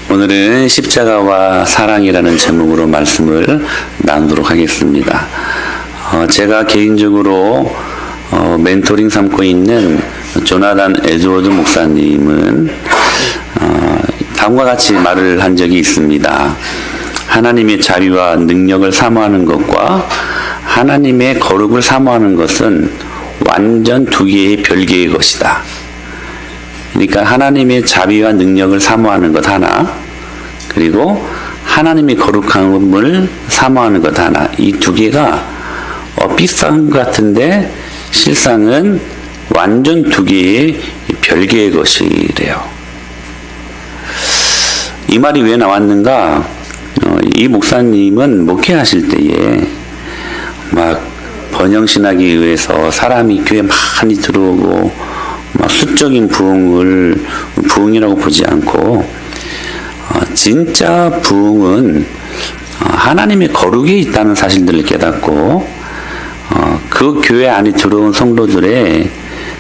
오늘은 십자가와 사랑이라는 제목으로 말씀을 나누도록 하겠습니다. 제가 개인적으로 멘토링 삼고 있는 조나단 에드워드 목사님은 다음과 같이 말을 한 적이 있습니다. 하나님의 자비와 능력을 사모하는 것과 하나님의 거룩을 사모하는 것은 완전 두 개의 별개의 것이다. 그러니까 하나님의 자비와 능력을 사모하는 것 하나, 그리고 하나님의 거룩함을 사모하는 것 하나, 이 두 개가 비슷한 것 같은데 실상은 완전 두 개의 별개의 것이래요. 이 말이 왜 나왔는가? 이 목사님은 목회하실 때에 막 번영신학에 의해서 사람이 교회에 많이 들어오고 막 수적인 부흥이라고 보지 않고 진짜 부흥은 하나님의 거룩에 있다는 사실들을 깨닫고 그 교회 안에 들어온 성도들의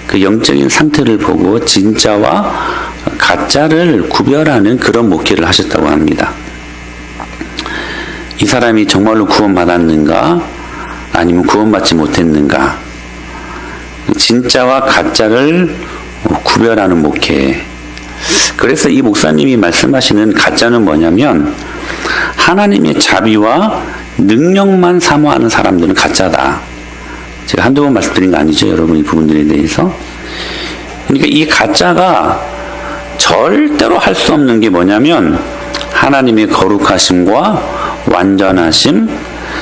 그 영적인 상태를 보고 진짜와 가짜를 구별하는 그런 목회를 하셨다고 합니다. 이 사람이 정말로 구원받았는가 아니면 구원받지 못했는가, 진짜와 가짜를 구별하는 목회. 그래서 이 목사님이 말씀하시는 가짜는 뭐냐면 하나님의 자비와 능력만 사모하는 사람들은 가짜다. 제가 한두 번 말씀드린 거 아니죠, 여러분, 이 부분들에 대해서. 그러니까 이 가짜가 절대로 할 수 없는 게 뭐냐면 하나님의 거룩하심과 완전하심,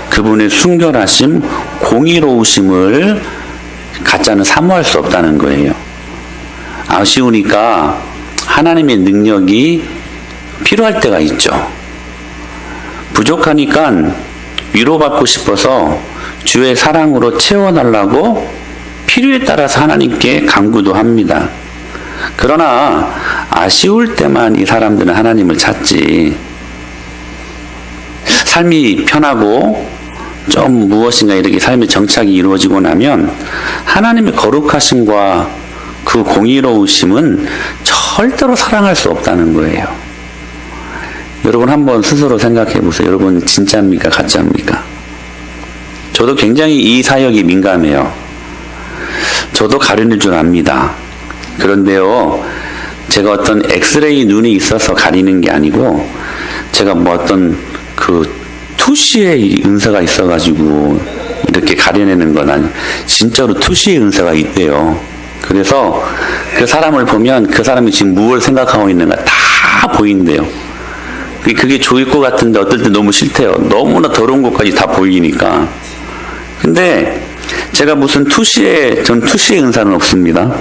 그분의 순결하심, 공의로우심을 가짜는 사모할 수 없다는 거예요. 아쉬우니까 하나님의 능력이 필요할 때가 있죠. 부족하니까 위로받고 싶어서 주의 사랑으로 채워달라고 필요에 따라서 하나님께 간구도 합니다. 그러나 아쉬울 때만 이 사람들은 하나님을 찾지, 삶이 편하고 좀 무엇인가 이렇게 삶의 정착이 이루어지고 나면 하나님의 거룩하심과 그 공의로우심은 절대로 사랑할 수 없다는 거예요. 여러분 한번 스스로 생각해 보세요. 여러분 진짜입니까? 가짜입니까? 저도 굉장히 이 사역이 민감해요. 저도 가려낼 줄 압니다. 그런데요, 제가 어떤 엑스레이 눈이 있어서 가리는 게 아니고 제가 뭐 어떤 그 투시의 은사가 있어가지고 이렇게 가려내는 건 아니에요. 진짜로 투시의 은사가 있대요. 그래서 그 사람을 보면 그 사람이 지금 무엇을 생각하고 있는가 다 보인대요. 그게 좋을 것 같은데 어떨 때 너무 싫대요. 너무나 더러운 것까지 다 보이니까. 근데 제가 무슨 전 투시의 은사는 없습니다.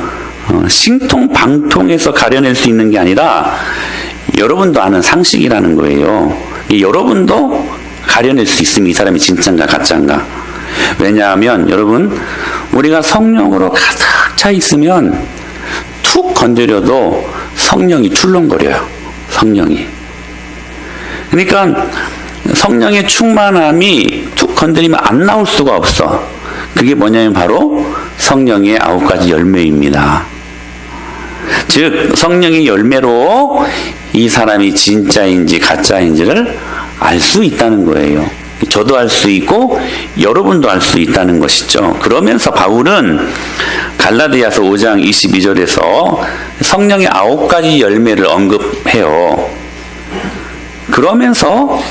신통방통해서 가려낼 수 있는 게 아니라 여러분도 아는 상식이라는 거예요. 여러분도 가려낼 수 있으면 이 사람이 진짜인가 가짜인가. 왜냐하면 여러분, 우리가 성령으로 가득 차 있으면 툭 건드려도 성령이 출렁거려요. 성령이. 그러니까 성령의 충만함이 툭 건드리면 안 나올 수가 없어. 그게 뭐냐면 바로 성령의 9가지 열매입니다. 즉 성령의 열매로 이 사람이 진짜인지 가짜인지를 알 수 있다는 거예요. 저도 알 수 있고 여러분도 알 수 있다는 것이죠. 그러면서 바울은 갈라디아서 5장 22절에서 성령의 9가지 열매를 언급해요. 그러면서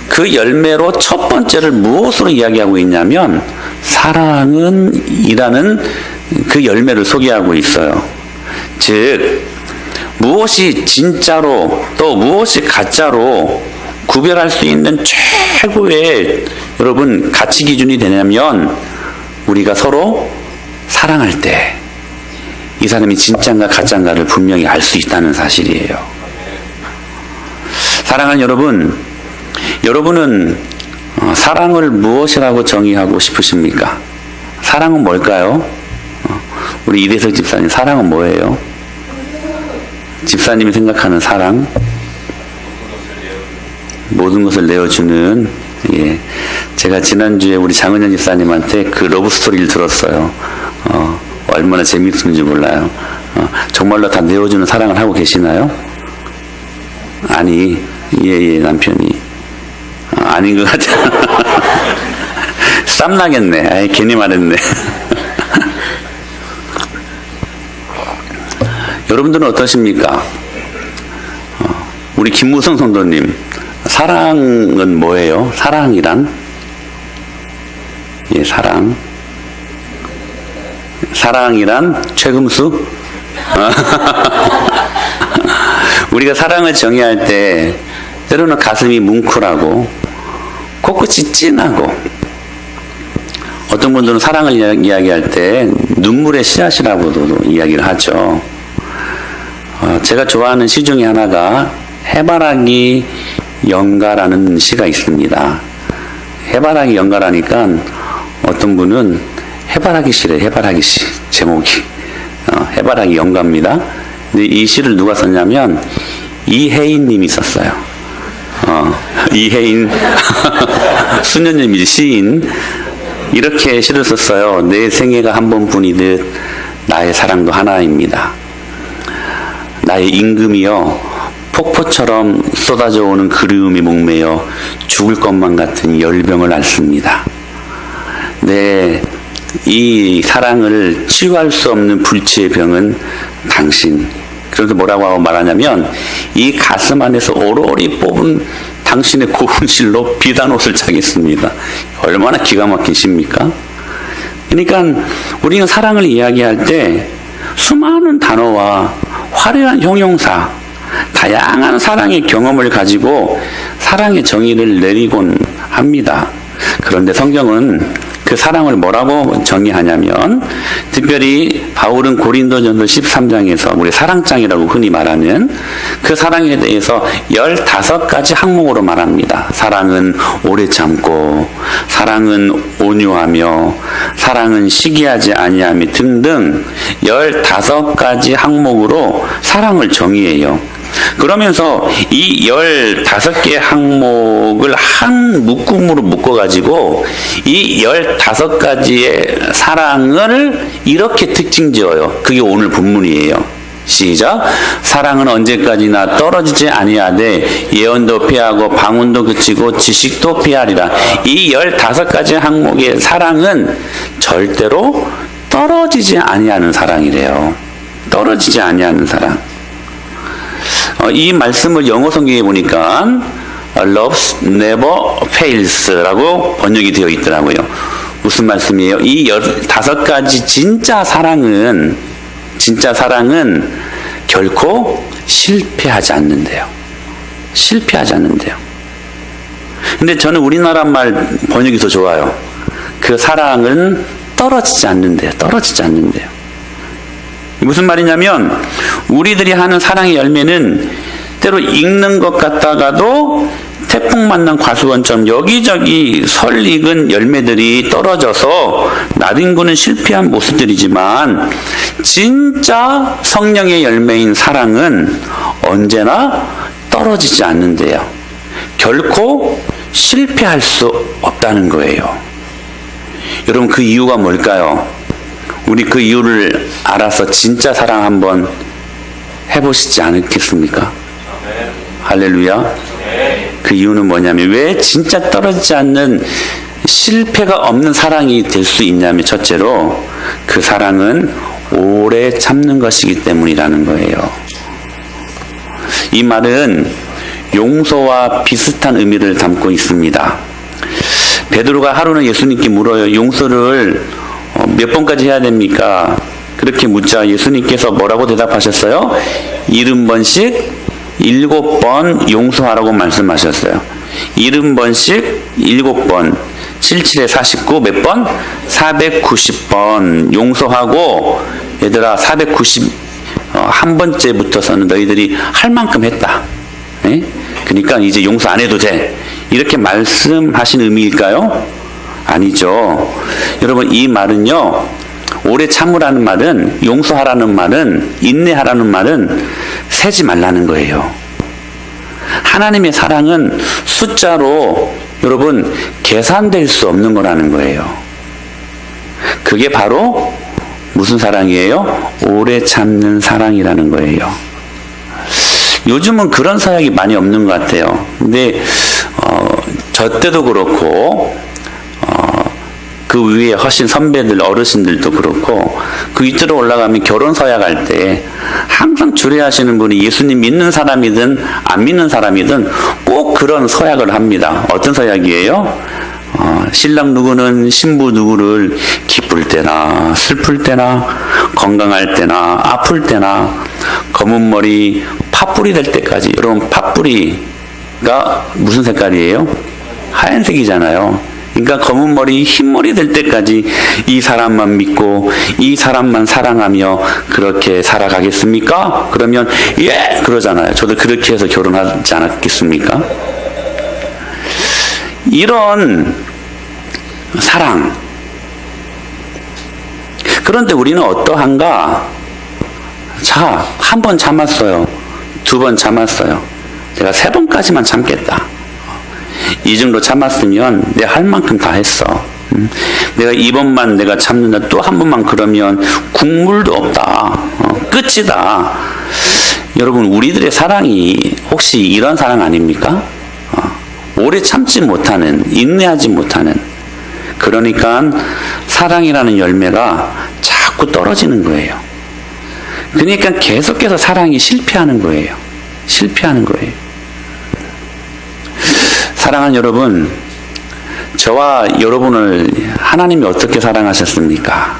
그 열매로 첫 번째를 무엇으로 이야기하고 있냐면 사랑은 이라는 그 열매를 소개하고 있어요. 즉 무엇이 진짜로 또 무엇이 가짜로 구별할 수 있는 최고의 여러분 가치 기준이 되냐면 우리가 서로 사랑할 때 이 사람이 진짜인가 가짜인가를 분명히 알 수 있다는 사실이에요. 사랑하는 여러분은 사랑을 무엇이라고 정의하고 싶으십니까? 사랑은 뭘까요? 우리 이대석 집사님, 사랑은 뭐예요? 집사님이 생각하는 사랑? 모든 것을 내어주는, 예. 제가 지난주에 우리 장은현 집사님한테 그 러브스토리를 들었어요. 얼마나 재미있는지 몰라요. 정말로 다 내어주는 사랑을 하고 계시나요? 아니, 예, 남편이. 아닌 것 같아. 쌈나겠네. 아이, 괜히 말했네. 여러분들은 어떠십니까? 우리 김무성 성도님, 사랑은 뭐예요? 사랑이란? 예, 사랑. 사랑이란 최금수? 우리가 사랑을 정의할 때 때로는 가슴이 뭉클하고 코끝이 찐하고 어떤 분들은 사랑을 이야기할 때 눈물의 씨앗이라고도 이야기를 하죠. 제가 좋아하는 시 중에 하나가 해바라기 연가라는 시가 있습니다. 해바라기 연가라니까 어떤 분은 해바라기 시래. 해바라기 시 제목이 해바라기 연가입니다. 근데 이 시를 누가 썼냐면 이혜인 님이 썼어요. 이혜인 수녀님이지, 시인. 이렇게 시를 썼어요. 내 생애가 한 번뿐이듯 나의 사랑도 하나입니다. 나의 임금이여 폭포처럼 쏟아져 오는 그리움이 목매여 죽을 것만 같은 열병을 앓습니다. 네, 이 사랑을 치유할 수 없는 불치의 병은 당신. 그래서 뭐라고 하고 말하냐면 이 가슴 안에서 오로리 뽑은 당신의 고운 실로 비단 옷을 차겠습니다. 얼마나 기가 막힌 시입니까? 그러니까 우리는 사랑을 이야기할 때 수많은 단어와 화려한 형용사, 다양한 사랑의 경험을 가지고 사랑의 정의를 내리곤 합니다. 그런데 성경은 그 사랑을 뭐라고 정의하냐면, 특별히 바울은 고린도전서 13장에서 우리 사랑장이라고 흔히 말하는 그 사랑에 대해서 15가지 항목으로 말합니다. 사랑은 오래 참고, 사랑은 온유하며, 사랑은 시기하지 아니하며 등등 15가지 항목으로 사랑을 정의해요. 그러면서 이 15개의 항목을 한 묶음으로 묶어가지고 이 15가지의 사랑을 이렇게 특징 지어요. 그게 오늘 본문이에요. 시작. 사랑은 언제까지나 떨어지지 아니하되 예언도 피하고 방언도 그치고 지식도 피하리라. 이 15가지 항목의 사랑은 절대로 떨어지지 아니하는 사랑이래요. 떨어지지 아니하는 사랑. 이 말씀을 영어 성경에 보니까 Love never fails라고 번역이 되어 있더라고요. 무슨 말씀이에요? 이 15가지 진짜 사랑은 결코 실패하지 않는데요. 실패하지 않는데요. 근데 저는 우리나라 말 번역이 더 좋아요. 그 사랑은 떨어지지 않는데요. 떨어지지 않는데요. 무슨 말이냐면 우리들이 하는 사랑의 열매는 때로 익는 것 같다가도 태풍 만난 과수원처럼 여기저기 설익은 열매들이 떨어져서 나뒹구는 실패한 모습들이지만 진짜 성령의 열매인 사랑은 언제나 떨어지지 않는데요. 결코 실패할 수 없다는 거예요. 여러분, 그 이유가 뭘까요? 우리 그 이유를 알아서 진짜 사랑 한번 해보시지 않겠습니까? 할렐루야. 그 이유는 뭐냐면, 왜 진짜 떨어지지 않는 실패가 없는 사랑이 될 수 있냐면, 첫째로 그 사랑은 오래 참는 것이기 때문이라는 거예요. 이 말은 용서와 비슷한 의미를 담고 있습니다. 베드로가 하루는 예수님께 물어요. 용서를 몇 번까지 해야 됩니까? 그렇게 묻자 예수님께서 뭐라고 대답하셨어요? 70번씩 7번 용서하라고 말씀하셨어요. 70번씩 7번, 77에 49, 몇 번? 490번 용서하고, 얘들아 491번째부터서는 너희들이 할 만큼 했다. 에? 그러니까 이제 용서 안 해도 돼. 이렇게 말씀하신 의미일까요? 아니죠. 여러분, 이 말은요, 오래 참으라는 말은, 용서하라는 말은, 인내하라는 말은 세지 말라는 거예요. 하나님의 사랑은 숫자로 여러분 계산될 수 없는 거라는 거예요. 그게 바로 무슨 사랑이에요? 오래 참는 사랑이라는 거예요. 요즘은 그런 서약이 많이 없는 것 같아요. 근데 저 때도 그렇고 그 위에 훨씬 선배들 어르신들도 그렇고 그 밑으로 올라가면 결혼 서약할 때 항상 주례하시는 분이 예수님 믿는 사람이든 안 믿는 사람이든 꼭 그런 서약을 합니다. 어떤 서약이에요? 신랑 누구는 신부 누구를 기쁠 때나 슬플 때나 건강할 때나 아플 때나 검은 머리 팥뿌리 될 때까지. 여러분 팥뿌리가 무슨 색깔이에요? 하얀색이잖아요. 그러니까 검은 머리 흰 머리 될 때까지 이 사람만 믿고 이 사람만 사랑하며 그렇게 살아가겠습니까? 그러면 예 그러잖아요. 저도 그렇게 해서 결혼하지 않았겠습니까? 이런 사랑. 그런데 우리는 어떠한가? 자, 한 번 참았어요. 두 번 참았어요. 내가 세 번까지만 참겠다. 이 정도 참았으면 내 할 만큼 다 했어. 내가 이번만 내가 참는다. 또 한 번만 그러면 국물도 없다. 끝이다. 여러분, 우리들의 사랑이 혹시 이런 사랑 아닙니까? 오래 참지 못하는, 인내하지 못하는. 그러니까 사랑이라는 열매가 자꾸 떨어지는 거예요. 그러니까 계속해서 사랑이 실패하는 거예요. 실패하는 거예요. 사랑하는 여러분, 저와 여러분을 하나님이 어떻게 사랑하셨습니까?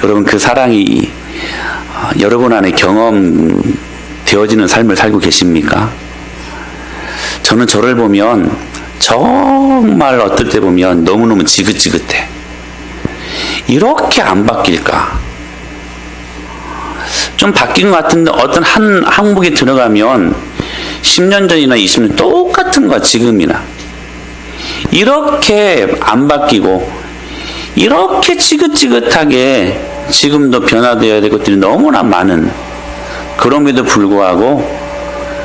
여러분, 그 사랑이 여러분 안에 경험되어지는 삶을 살고 계십니까? 저는 저를 보면 정말 어떨 때 보면 너무너무 지긋지긋해. 이렇게 안 바뀔까? 좀 바뀐 것 같은데 어떤 한 항목에 들어가면 10년 전이나 20년 똑같은 거야, 지금이나. 이렇게 안 바뀌고 이렇게 지긋지긋하게 지금도 변화되어야 될 것들이 너무나 많은, 그럼에도 불구하고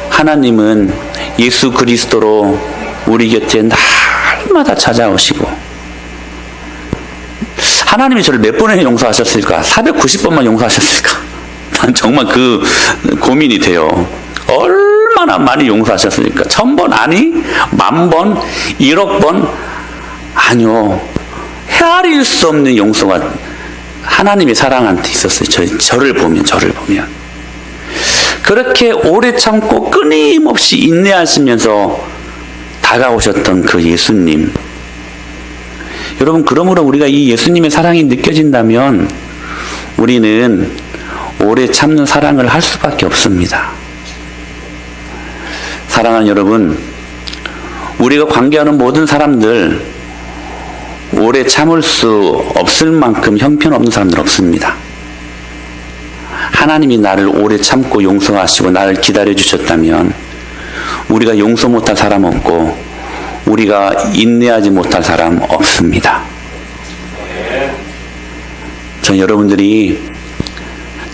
하나님은 예수 그리스도로 우리 곁에 날마다 찾아오시고, 하나님이 저를 몇 번이나 용서하셨을까? 490번만 용서하셨을까? 난 정말 그 고민이 돼요. 얼마나 많이 용서하셨습니까? 1000번 아니? 10,000번? 1억 번? 아니요. 헤아릴 수 없는 용서가 하나님의 사랑한테 있었어요. 저를 보면. 그렇게 오래 참고 끊임없이 인내하시면서 다가오셨던 그 예수님. 여러분, 그러므로 우리가 이 예수님의 사랑이 느껴진다면 우리는 오래 참는 사랑을 할 수밖에 없습니다. 사랑하는 여러분, 우리가 관계하는 모든 사람들 오래 참을 수 없을 만큼 형편없는 사람들 없습니다. 하나님이 나를 오래 참고 용서하시고 나를 기다려 주셨다면 우리가 용서 못할 사람 없고 우리가 인내하지 못할 사람 없습니다. 전 여러분들이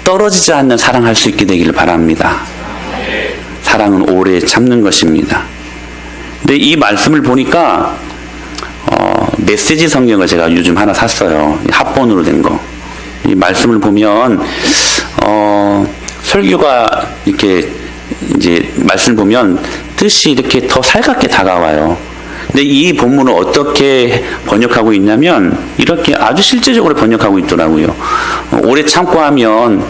떨어지지 않는 사랑할 수 있게 되기를 바랍니다. 사랑은 오래 참는 것입니다. 근데 이 말씀을 보니까 메시지 성경을 제가 요즘 하나 샀어요. 합본으로 된 거. 이 말씀을 보면 설교가 이렇게 이제 말씀을 보면 뜻이 이렇게 더 살갑게 다가와요. 근데 이 본문을 어떻게 번역하고 있냐면 이렇게 아주 실제적으로 번역하고 있더라고요. 오래 참고 하면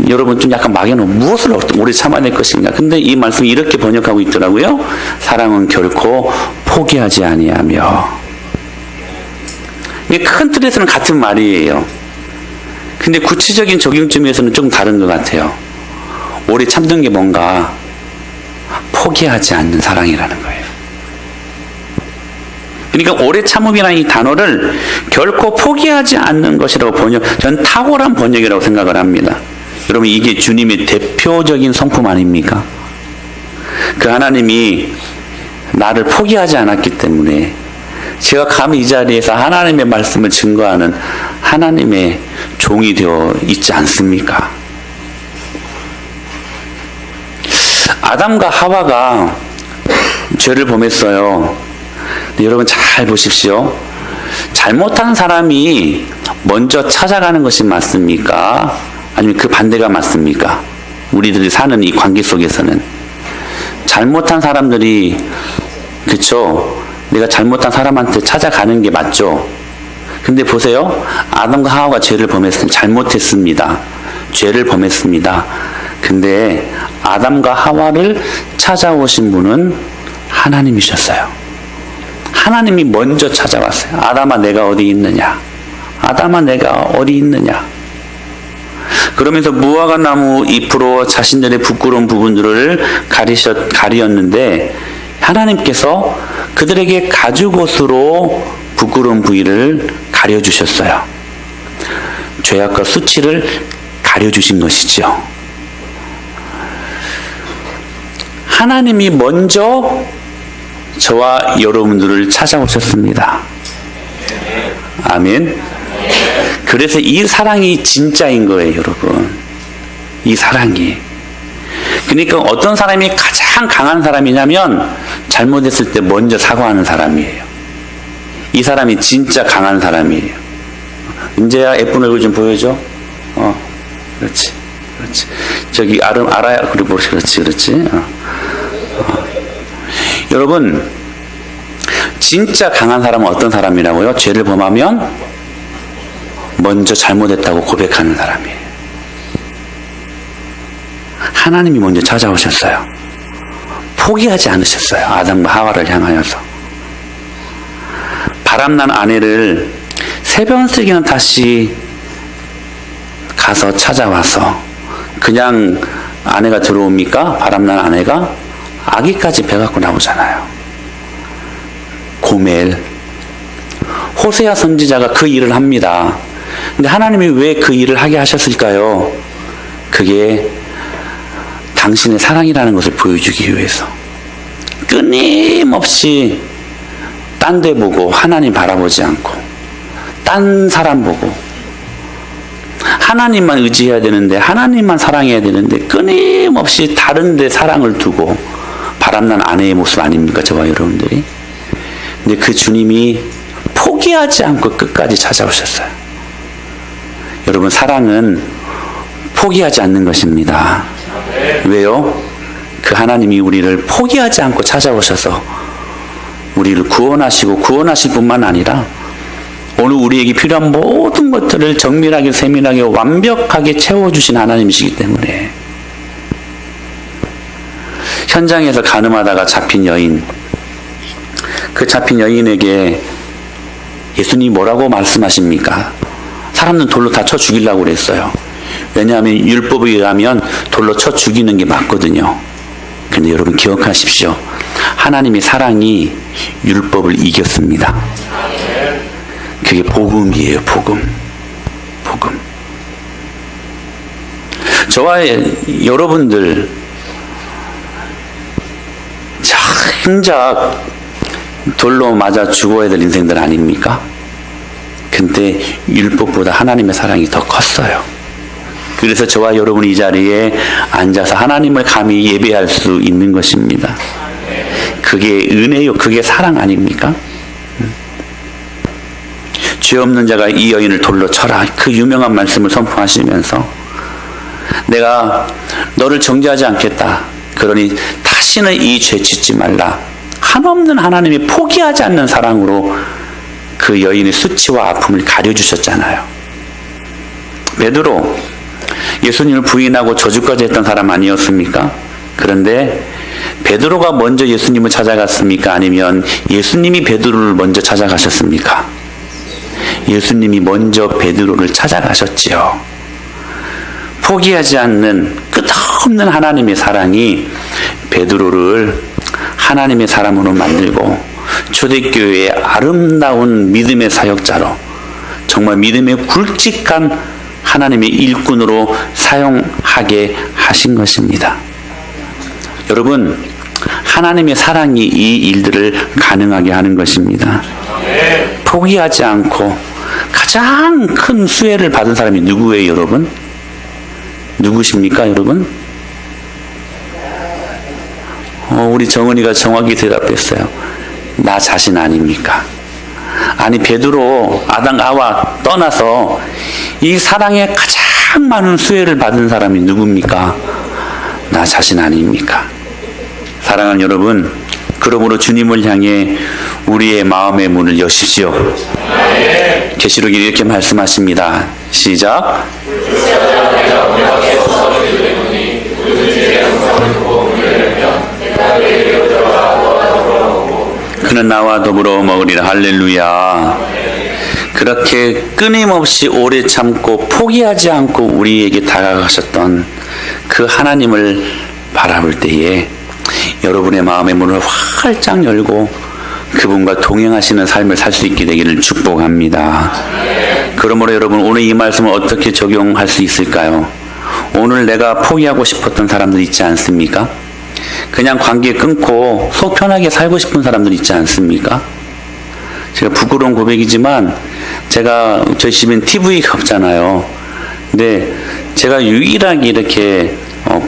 여러분 좀 약간 막연한 무엇을 오래 참아야 될 것인가. 근데 이 말씀이 이렇게 번역하고 있더라고요. 사랑은 결코 포기하지 아니하며. 이게 큰 틀에서는 같은 말이에요. 근데 구체적인 적용점에서는 좀 다른 것 같아요. 오래 참는 게 뭔가 포기하지 않는 사랑이라는 거예요. 그러니까 오래 참음이라는 이 단어를 결코 포기하지 않는 것이라고 저는 탁월한 번역이라고 생각을 합니다. 여러분, 이게 주님의 대표적인 성품 아닙니까? 그 하나님이 나를 포기하지 않았기 때문에 제가 감히 이 자리에서 하나님의 말씀을 증거하는 하나님의 종이 되어 있지 않습니까? 아담과 하와가 죄를 범했어요. 근데 여러분 잘 보십시오. 잘못한 사람이 먼저 찾아가는 것이 맞습니까? 아니면 그 반대가 맞습니까? 우리들이 사는 이 관계 속에서는 잘못한 사람들이, 그쵸? 내가 잘못한 사람한테 찾아가는 게 맞죠? 근데 보세요. 아담과 하와가 죄를 범했습니다. 잘못했습니다. 죄를 범했습니다. 근데 아담과 하와를 찾아오신 분은 하나님이셨어요. 하나님이 먼저 찾아왔어요. 아담아, 내가 어디 있느냐? 아담아, 내가 어디 있느냐? 그러면서 무화과 나무 잎으로 자신들의 부끄러운 부분들을 가리었는데 하나님께서 그들에게 가죽옷으로 부끄러운 부위를 가려주셨어요. 죄악과 수치를 가려주신 것이죠. 하나님이 먼저 저와 여러분들을 찾아오셨습니다. 아멘. 그래서 이 사랑이 진짜인 거예요, 여러분. 이 사랑이. 그러니까 어떤 사람이 가장 강한 사람이냐면 잘못했을 때 먼저 사과하는 사람이에요. 이 사람이 진짜 강한 사람이에요. 은재야, 예쁜 얼굴 좀 보여줘. 그렇지. 그렇지. 저기 알아야, 그리고 그렇지. 여러분, 진짜 강한 사람은 어떤 사람이라고요? 죄를 범하면 먼저 잘못했다고 고백하는 사람이에요. 하나님이 먼저 찾아오셨어요. 포기하지 않으셨어요. 아담과 하와를 향하여서. 바람난 아내를 3번씩이나 다시 가서 찾아와서 그냥 아내가 들어옵니까? 바람난 아내가 아기까지 배 갖고 나오잖아요. 고멜. 호세아 선지자가 그 일을 합니다. 근데 하나님이 왜 그 일을 하게 하셨을까요? 그게 당신의 사랑이라는 것을 보여주기 위해서. 끊임없이 딴 데 보고 하나님 바라보지 않고 딴 사람 보고 하나님만 의지해야 되는데 하나님만 사랑해야 되는데 끊임없이 다른 데 사랑을 두고 바람난 아내의 모습 아닙니까? 저와 여러분들이. 근데 그 주님이 포기하지 않고 끝까지 찾아오셨어요. 여러분, 사랑은 포기하지 않는 것입니다. 왜요? 그 하나님이 우리를 포기하지 않고 찾아오셔서 우리를 구원하실 뿐만 아니라 오늘 우리에게 필요한 모든 것들을 정밀하게, 세밀하게, 완벽하게 채워주신 하나님이시기 때문에 현장에서 가늠하다가 잡힌 여인, 그 잡힌 여인에게 예수님이 뭐라고 말씀하십니까? 사람들은 돌로 다 쳐 죽이려고 그랬어요. 왜냐하면 율법에 의하면 돌로 쳐 죽이는 게 맞거든요. 근데 여러분 기억하십시오. 하나님의 사랑이 율법을 이겼습니다. 그게 복음이에요, 복음. 복음. 저와 여러분들 정작 돌로 맞아 죽어야 될 인생들 아닙니까? 근데 율법보다 하나님의 사랑이 더 컸어요. 그래서 저와 여러분이 이 자리에 앉아서 하나님을 감히 예배할 수 있는 것입니다. 그게 은혜요. 그게 사랑 아닙니까? 죄 없는 자가 이 여인을 돌로 쳐라. 그 유명한 말씀을 선포하시면서 내가 너를 정죄하지 않겠다. 그러니 다시는 이 죄 짓지 말라. 한없는 하나님이 포기하지 않는 사랑으로 그 여인의 수치와 아픔을 가려주셨잖아요. 베드로, 예수님을 부인하고 저주까지 했던 사람 아니었습니까? 그런데 베드로가 먼저 예수님을 찾아갔습니까? 아니면 예수님이 베드로를 먼저 찾아가셨습니까? 예수님이 먼저 베드로를 찾아가셨지요. 포기하지 않는 끝없는 하나님의 사랑이 베드로를 하나님의 사람으로 만들고 초대교회의 아름다운 믿음의 사역자로, 정말 믿음의 굵직한 하나님의 일꾼으로 사용하게 하신 것입니다. 여러분, 하나님의 사랑이 이 일들을 가능하게 하는 것입니다. 포기하지 않고 가장 큰 수혜를 받은 사람이 누구예요, 여러분? 누구십니까, 여러분? 우리 정은이가 정확히 대답했어요. 나 자신 아닙니까? 아니, 베드로, 아담, 하와 떠나서 이 사랑에 가장 많은 수혜를 받은 사람이 누굽니까? 나 자신 아닙니까? 사랑하는 여러분, 그러므로 주님을 향해 우리의 마음의 문을 여십시오. 계시록이 이렇게 말씀하십니다. 시작. 그는 나와 더불어 먹으리라. 할렐루야. 그렇게 끊임없이 오래 참고 포기하지 않고 우리에게 다가가셨던 그 하나님을 바라볼 때에 여러분의 마음의 문을 활짝 열고 그분과 동행하시는 삶을 살 수 있게 되기를 축복합니다. 그러므로 여러분, 오늘 이 말씀을 어떻게 적용할 수 있을까요? 오늘 내가 포기하고 싶었던 사람들 있지 않습니까? 그냥 관계 끊고 속 편하게 살고 싶은 사람들 있지 않습니까? 제가 부끄러운 고백이지만 저희 집엔 TV가 없잖아요. 근데 제가 유일하게 이렇게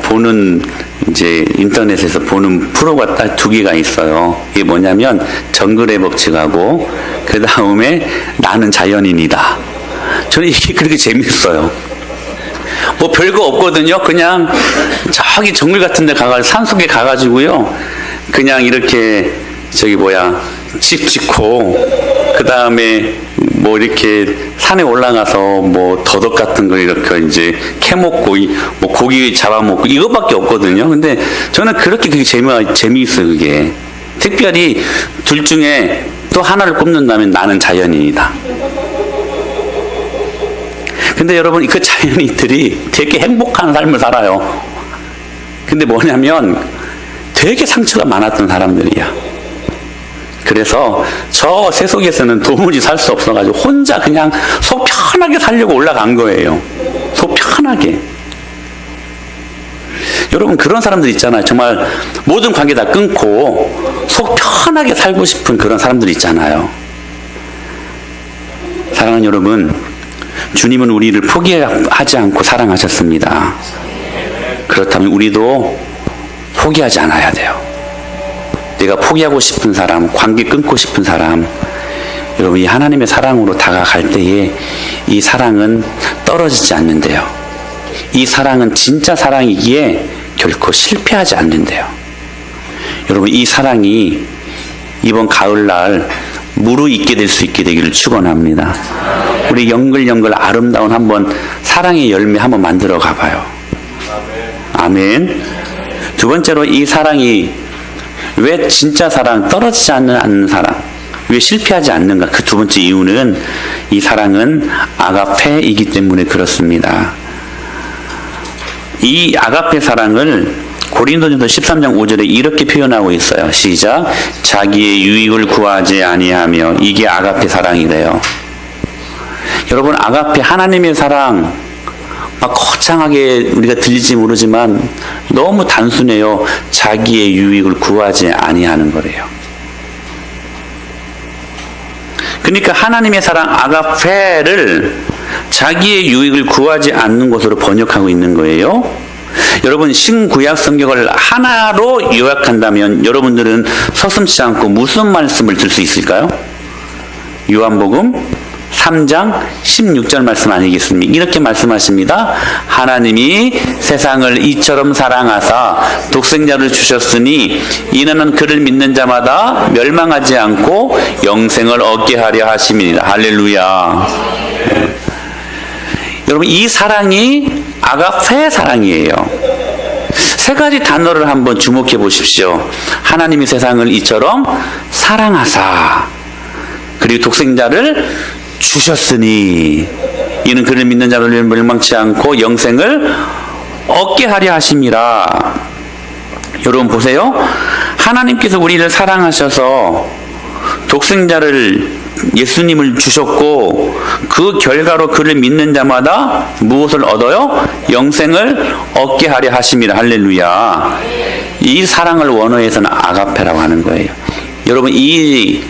보는 이제 인터넷에서 보는 프로가 딱 두 개가 있어요. 이게 뭐냐면 정글의 법칙하고 그 다음에 나는 자연인이다. 저는 이게 그렇게 재밌어요. 뭐 별거 없거든요. 그냥 저기 정글 같은 데 가가지고 산속에 가가지고요. 그냥 이렇게 집 짓고 그 다음에 뭐 이렇게 산에 올라가서 뭐 더덕 같은 거 이렇게 이제 캐먹고 뭐 고기 잡아먹고 이거밖에 없거든요. 근데 저는 그렇게 그게 재미있어요. 그게 특별히 둘 중에 또 하나를 꼽는다면 나는 자연인이다. 근데 여러분, 그 자연인들이 되게 행복한 삶을 살아요. 근데 뭐냐면 되게 상처가 많았던 사람들이야. 그래서 저 세속에서는 도무지 살 수 없어가지고 혼자 그냥 속 편하게 살려고 올라간 거예요. 속 편하게. 여러분, 그런 사람들 있잖아요. 정말 모든 관계 다 끊고 속 편하게 살고 싶은 그런 사람들 있잖아요. 사랑하는 여러분, 주님은 우리를 포기하지 않고 사랑하셨습니다. 그렇다면 우리도 포기하지 않아야 돼요. 내가 포기하고 싶은 사람, 관계 끊고 싶은 사람, 여러분, 이 하나님의 사랑으로 다가갈 때에 이 사랑은 떨어지지 않는데요. 이 사랑은 진짜 사랑이기에 결코 실패하지 않는데요. 여러분, 이 사랑이 이번 가을날 무르익게 될 수 있게 되기를 축원합니다. 우리 영글영글 아름다운 한번 사랑의 열매 한번 만들어 가봐요. 아멘. 두 번째로, 이 사랑이 왜 진짜 사랑, 떨어지지 않는 사랑, 왜 실패하지 않는가? 그 두 번째 이유는 이 사랑은 아가페이기 때문에 그렇습니다. 이 아가페 사랑을 고린도전서 13장 5절에 이렇게 표현하고 있어요. 시작. 자기의 유익을 구하지 아니하며, 이게 아가페 사랑이래요. 여러분, 아가페, 하나님의 사랑, 막 거창하게 우리가 들릴지 모르지만 너무 단순해요. 자기의 유익을 구하지 아니하는 거래요. 그러니까 하나님의 사랑 아가페를 자기의 유익을 구하지 않는 것으로 번역하고 있는 거예요. 여러분, 신구약 성경을 하나로 요약한다면 여러분들은 서슴지 않고 무슨 말씀을 들 수 있을까요? 요한복음 3장 16절 말씀 아니겠습니까? 이렇게 말씀하십니다. 하나님이 세상을 이처럼 사랑하사 독생자를 주셨으니 이는 그를 믿는 자마다 멸망하지 않고 영생을 얻게 하려 하심이니라. 할렐루야. 여러분, 이 사랑이 아가페 사랑이에요. 세 가지 단어를 한번 주목해 보십시오. 하나님이 세상을 이처럼 사랑하사, 그리고 독생자를 주셨으니 이는 그를 믿는 자를 멸망치 않고 영생을 얻게 하려 하심이라. 여러분 보세요. 하나님께서 우리를 사랑하셔서 독생자를, 예수님을 주셨고 그 결과로 그를 믿는 자마다 무엇을 얻어요? 영생을 얻게 하려 하심이라. 할렐루야. 이 사랑을 원어에서는 아가페라고 하는 거예요. 여러분, 이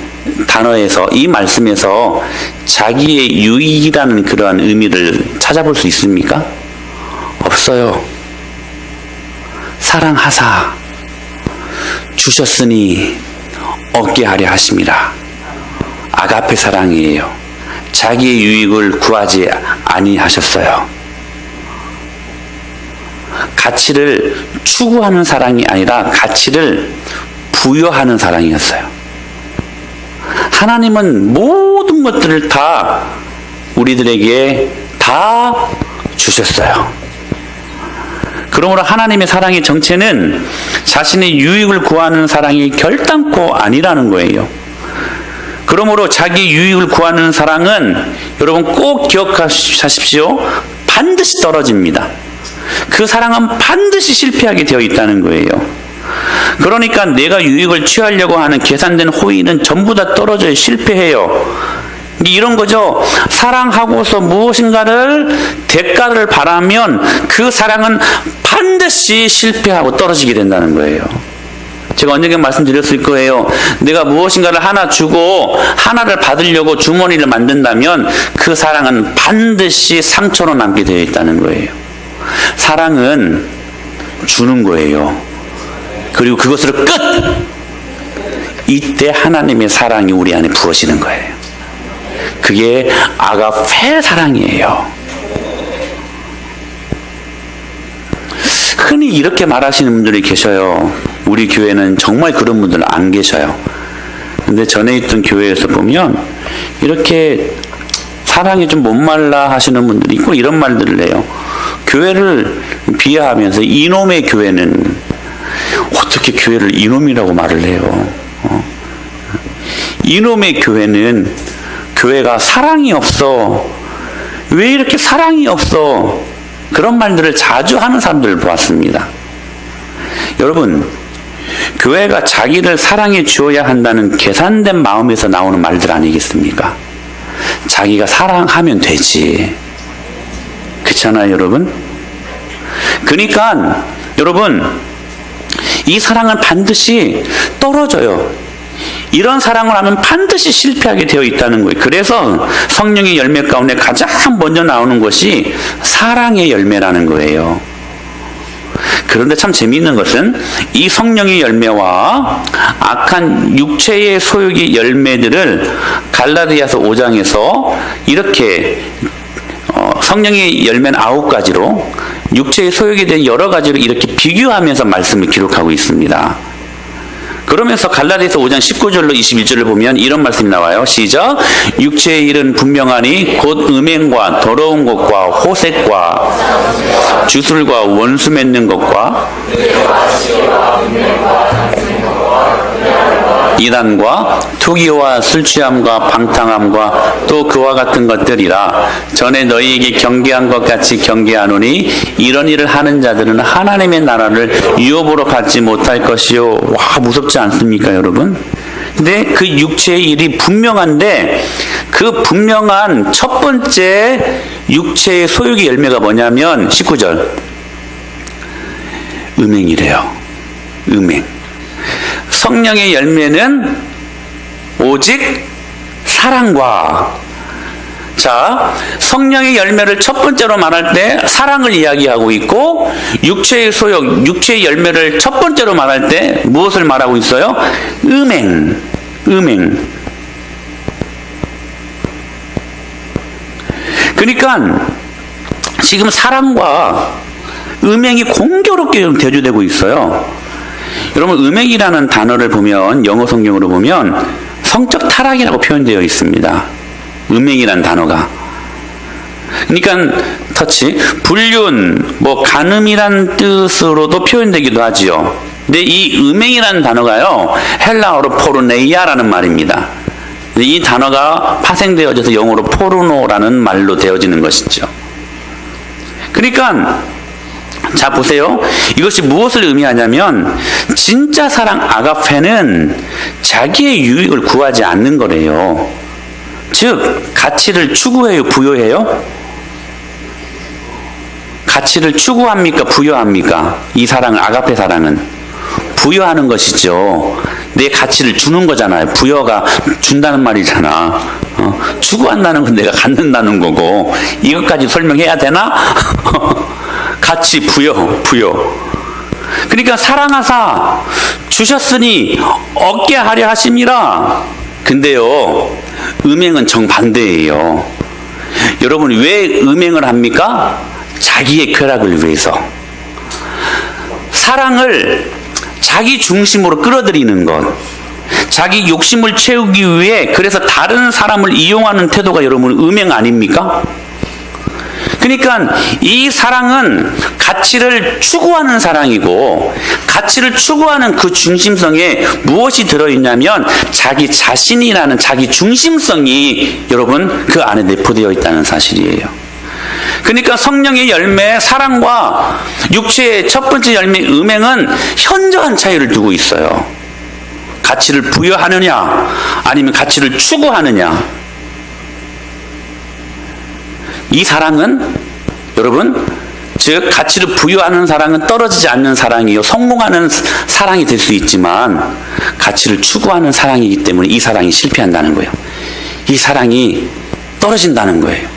단어에서, 이 말씀에서 자기의 유익이라는 그러한 의미를 찾아볼 수 있습니까? 없어요. 사랑하사 주셨으니 얻게 하려 하심이라. 아가페 사랑이에요. 자기의 유익을 구하지 아니하셨어요. 가치를 추구하는 사랑이 아니라 가치를 부여하는 사랑이었어요. 하나님은 모든 것들을 다 우리들에게 다 주셨어요. 그러므로 하나님의 사랑의 정체는 자신의 유익을 구하는 사랑이 결단코 아니라는 거예요. 그러므로 자기 유익을 구하는 사랑은 여러분 꼭 기억하십시오. 반드시 떨어집니다. 그 사랑은 반드시 실패하게 되어 있다는 거예요. 그러니까 내가 유익을 취하려고 하는 계산된 호의는 전부 다 떨어져요. 실패해요. 이런 거죠. 사랑하고서 무엇인가를 대가를 바라면 그 사랑은 반드시 실패하고 떨어지게 된다는 거예요. 제가 언젠가 말씀드렸을 거예요. 내가 무엇인가를 하나 주고 하나를 받으려고 주머니를 만든다면 그 사랑은 반드시 상처로 남게 되어 있다는 거예요. 사랑은 주는 거예요. 그리고 그것으로 끝! 이때 하나님의 사랑이 우리 안에 부어지는 거예요. 그게 아가페 사랑이에요. 흔히 이렇게 말하시는 분들이 계셔요. 우리 교회는 정말 그런 분들 안 계셔요. 근데 전에 있던 교회에서 보면 이렇게 사랑이 좀 못말라 하시는 분들이 있고 이런 말들을 해요. 교회를 비하하면서 이놈의 교회는 어떻게 교회를 이놈이라고 말을 해요. 이놈의 교회는 교회가 사랑이 없어. 왜 이렇게 사랑이 없어? 그런 말들을 자주 하는 사람들을 보았습니다. 여러분, 교회가 자기를 사랑해 주어야 한다는 계산된 마음에서 나오는 말들 아니겠습니까? 자기가 사랑하면 되지. 그렇잖아요, 여러분? 그러니까 여러분, 이 사랑은 반드시 떨어져요. 이런 사랑을 하면 반드시 실패하게 되어 있다는 거예요. 그래서 성령의 열매 가운데 가장 먼저 나오는 것이 사랑의 열매라는 거예요. 그런데 참 재미있는 것은 이 성령의 열매와 악한 육체의 소욕의 열매들을 갈라디아서 5장에서 이렇게 성령의 열매는 9가지로 육체의 소욕에 대한 여러 가지로 이렇게 비교하면서 말씀을 기록하고 있습니다. 그러면서 갈라디아서 5장 19절로 21절을 보면 이런 말씀이 나와요. 시작. 육체의 일은 분명하니 곧 음행과 더러운 것과 호색과 주술과 원수 맺는 것과 이단과 투기와 술취함과 방탕함과 또 그와 같은 것들이라. 전에 너희에게 경계한 것 같이 경계하노니 이런 일을 하는 자들은 하나님의 나라를 유업으로 받지 못할 것이요. 와, 무섭지 않습니까, 여러분? 근데 그 육체의 일이 분명한데 그 분명한 첫 번째 육체의 소욕의 열매가 뭐냐면 19절 음행이래요. 음행. 성령의 열매는 오직 사랑과, 자, 성령의 열매를 첫 번째로 말할 때 사랑을 이야기하고 있고, 육체의 소욕, 육체의 열매를 첫 번째로 말할 때 무엇을 말하고 있어요? 음행. 그러니까 지금 사랑과 음행이 공교롭게 대조되고 있어요. 여러분, 음행이라는 단어를 보면 영어 성경으로 보면 성적 타락이라고 표현되어 있습니다. 음행이라는 단어가. 그러니까 터치, 불륜, 간음이란 뜻으로도 표현되기도 하지요. 근데 이 음행이라는 단어가요, 헬라어로 포르네이아라는 말입니다. 이 단어가 파생되어져서 영어로 포르노라는 말로 되어지는 것이죠. 그러니까 자, 보세요. 이것이 무엇을 의미하냐면 진짜 사랑 아가페는 자기의 유익을 구하지 않는 거래요. 즉 가치를 추구해요, 부여해요? 가치를 추구합니까, 부여합니까? 이 사랑을, 아가페 사랑은 부여하는 것이죠. 내 가치를 주는 거잖아요. 부여가 준다는 말이잖아. 추구한다는 건 내가 갖는다는 거고, 이것까지 설명해야 되나? 가치, 부여. 그러니까 사랑하사 주셨으니 얻게 하려 하심이라. 근데요, 음행은 정반대예요. 여러분, 왜 음행을 합니까? 자기의 쾌락을 위해서. 사랑을 자기 중심으로 끌어들이는 것, 자기 욕심을 채우기 위해 그래서 다른 사람을 이용하는 태도가 여러분 음행 아닙니까? 그러니까 이 사랑은 가치를 추구하는 사랑이고, 가치를 추구하는 그 중심성에 무엇이 들어있냐면 자기 자신이라는 자기 중심성이 여러분 그 안에 내포되어 있다는 사실이에요. 그러니까 성령의 열매 사랑과 육체의 첫 번째 열매 음행은 현저한 차이를 두고 있어요. 가치를 부여하느냐 아니면 가치를 추구하느냐. 이 사랑은 여러분 즉 가치를 부여하는 사랑은 떨어지지 않는 사랑이요, 성공하는 사랑이 될 수 있지만 가치를 추구하는 사랑이기 때문에 이 사랑이 실패한다는 거예요. 이 사랑이 떨어진다는 거예요.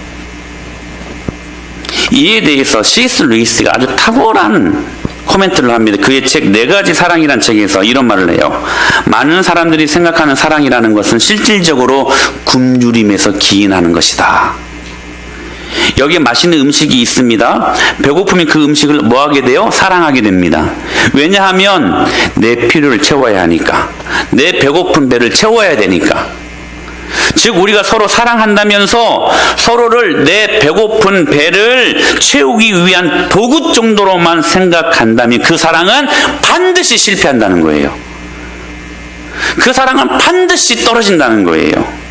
이에 대해서 C.S. 루이스가 아주 탁월한 코멘트를 합니다. 그의 책 네 가지 사랑이라는 책에서 이런 말을 해요. 많은 사람들이 생각하는 사랑이라는 것은 실질적으로 굶주림에서 기인하는 것이다. 여기에 맛있는 음식이 있습니다. 배고프면 그 음식을 뭐 하게 돼요? 사랑하게 됩니다. 왜냐하면 내 필요를 채워야 하니까. 내 배고픈 배를 채워야 되니까. 즉 우리가 서로 사랑한다면서 서로를 내 배고픈 배를 채우기 위한 도구 정도로만 생각한다면 그 사랑은 반드시 실패한다는 거예요. 그 사랑은 반드시 떨어진다는 거예요.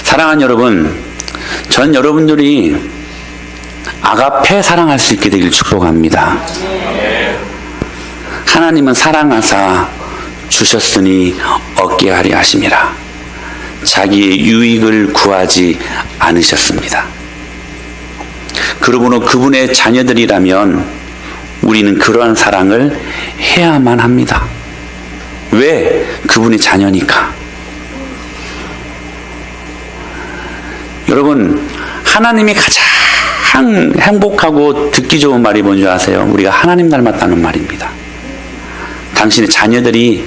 사랑하는 여러분, 전 여러분들이 아가페 사랑할 수 있게 되길 축복합니다. 하나님은 사랑하사 주셨으니 얻게 하리 하심이라. 자기의 유익을 구하지 않으셨습니다. 그러므로 그분의 자녀들이라면 우리는 그러한 사랑을 해야만 합니다. 왜? 그분의 자녀니까. 여러분, 하나님이 가장 행복하고 듣기 좋은 말이 뭔지 아세요? 우리가 하나님 닮았다는 말입니다. 당신의 자녀들이